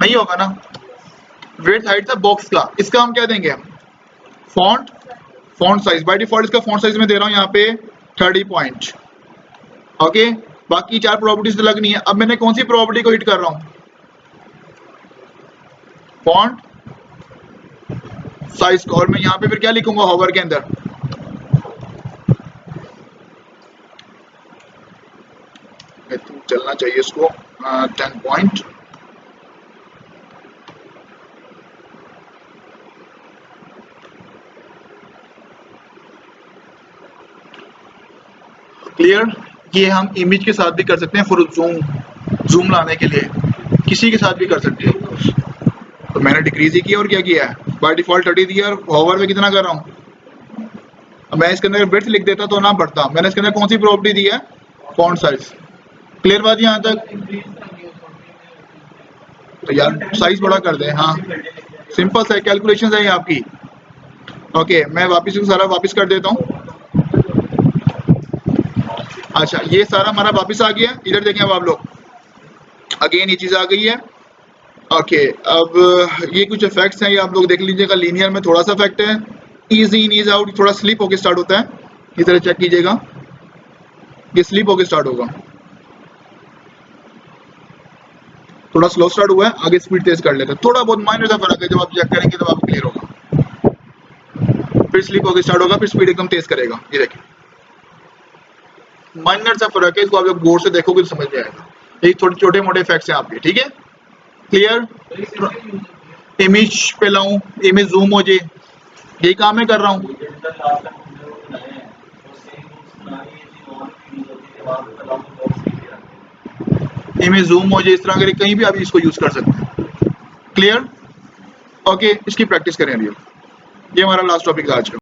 नहीं होगा ना। विड्थ हाइट था बॉक्स का, इसका हम क्या देंगे? Font. Font size by default इसका फॉन्ट साइज में दे रहा हूँ यहाँ पे 30 पॉइंट। ओके, बाकी 4 प्रॉपर्टीज अलग नहीं है। अब मैंने कौन सी प्रॉपर्टी को हिट कर रहा हूँ? फॉन्ट साइज को। और मैं यहाँ पे फिर क्या लिखूंगा हॉवर के अंदर? चलना चाहिए इसको 10 पॉइंट। क्लियर? ये हम इमेज के साथ भी कर सकते हैं, फॉर जूम लाने के लिए किसी के साथ भी कर सकते हैं। तो मैंने डिक्रीज ही किया और क्या किया है? बाय डिफॉल्ट 30 दिया और हॉवर में कितना कर रहा हूँ? अब मैं इसके अंदर विड्थ लिख देता तो ना बढ़ता। मैंने इसके अंदर कौन सी प्रॉपर्टी दी है? Font size. क्लियर बात यहाँ तक? तो यार साइज बड़ा कर दे। हाँ, सिंपल सा कैलकुलेशन है ये आपकी। ओके, मैं वापस सारा वापस कर देता हूँ। अच्छा, ये सारा हमारा वापस आ गया। इधर देखें अब आप लोग, अगेन ये चीज आ गई है। ओके, अब ये कुछ इफेक्ट्स हैं, ये आप लोग देख लीजिएगा। लीनियर में थोड़ा सा इफेक्ट है, ईज इन ईज आउट थोड़ा स्लिप होके स्टार्ट होता है। इस तरह चेक कीजिएगा, ये स्लिप होके स्टार्ट होगा, थोड़ा स्लो स्टार्ट हुआ है, आगे स्पीड तेज कर लेते हैं। थोड़ा बहुत माइनर सा फर्क है, जब आप चेक करेंगे तब आपको क्लियर होगा। फिर स्लिप होके स्टार्ट होगा, फिर स्पीड एकदम तेज करेगा। ये देखिए माइनर सा फर्क है, इसको आप जब गौर से देखोगे तो समझ में आएगा। ये थोड़े छोटे मोटे इफेक्ट्स हैं आपके, ठीक है? क्लियर? इमेज पे लाऊं, इमेज जूम हो जाए, यही काम मैं कर रहा हूँ। इमेज जूम हो जाए इस तरह के कहीं भी आप इसको यूज कर सकते हैं। क्लियर? ओके, इसकी प्रैक्टिस करें अभी। ये हमारा लास्ट टॉपिक था आज का।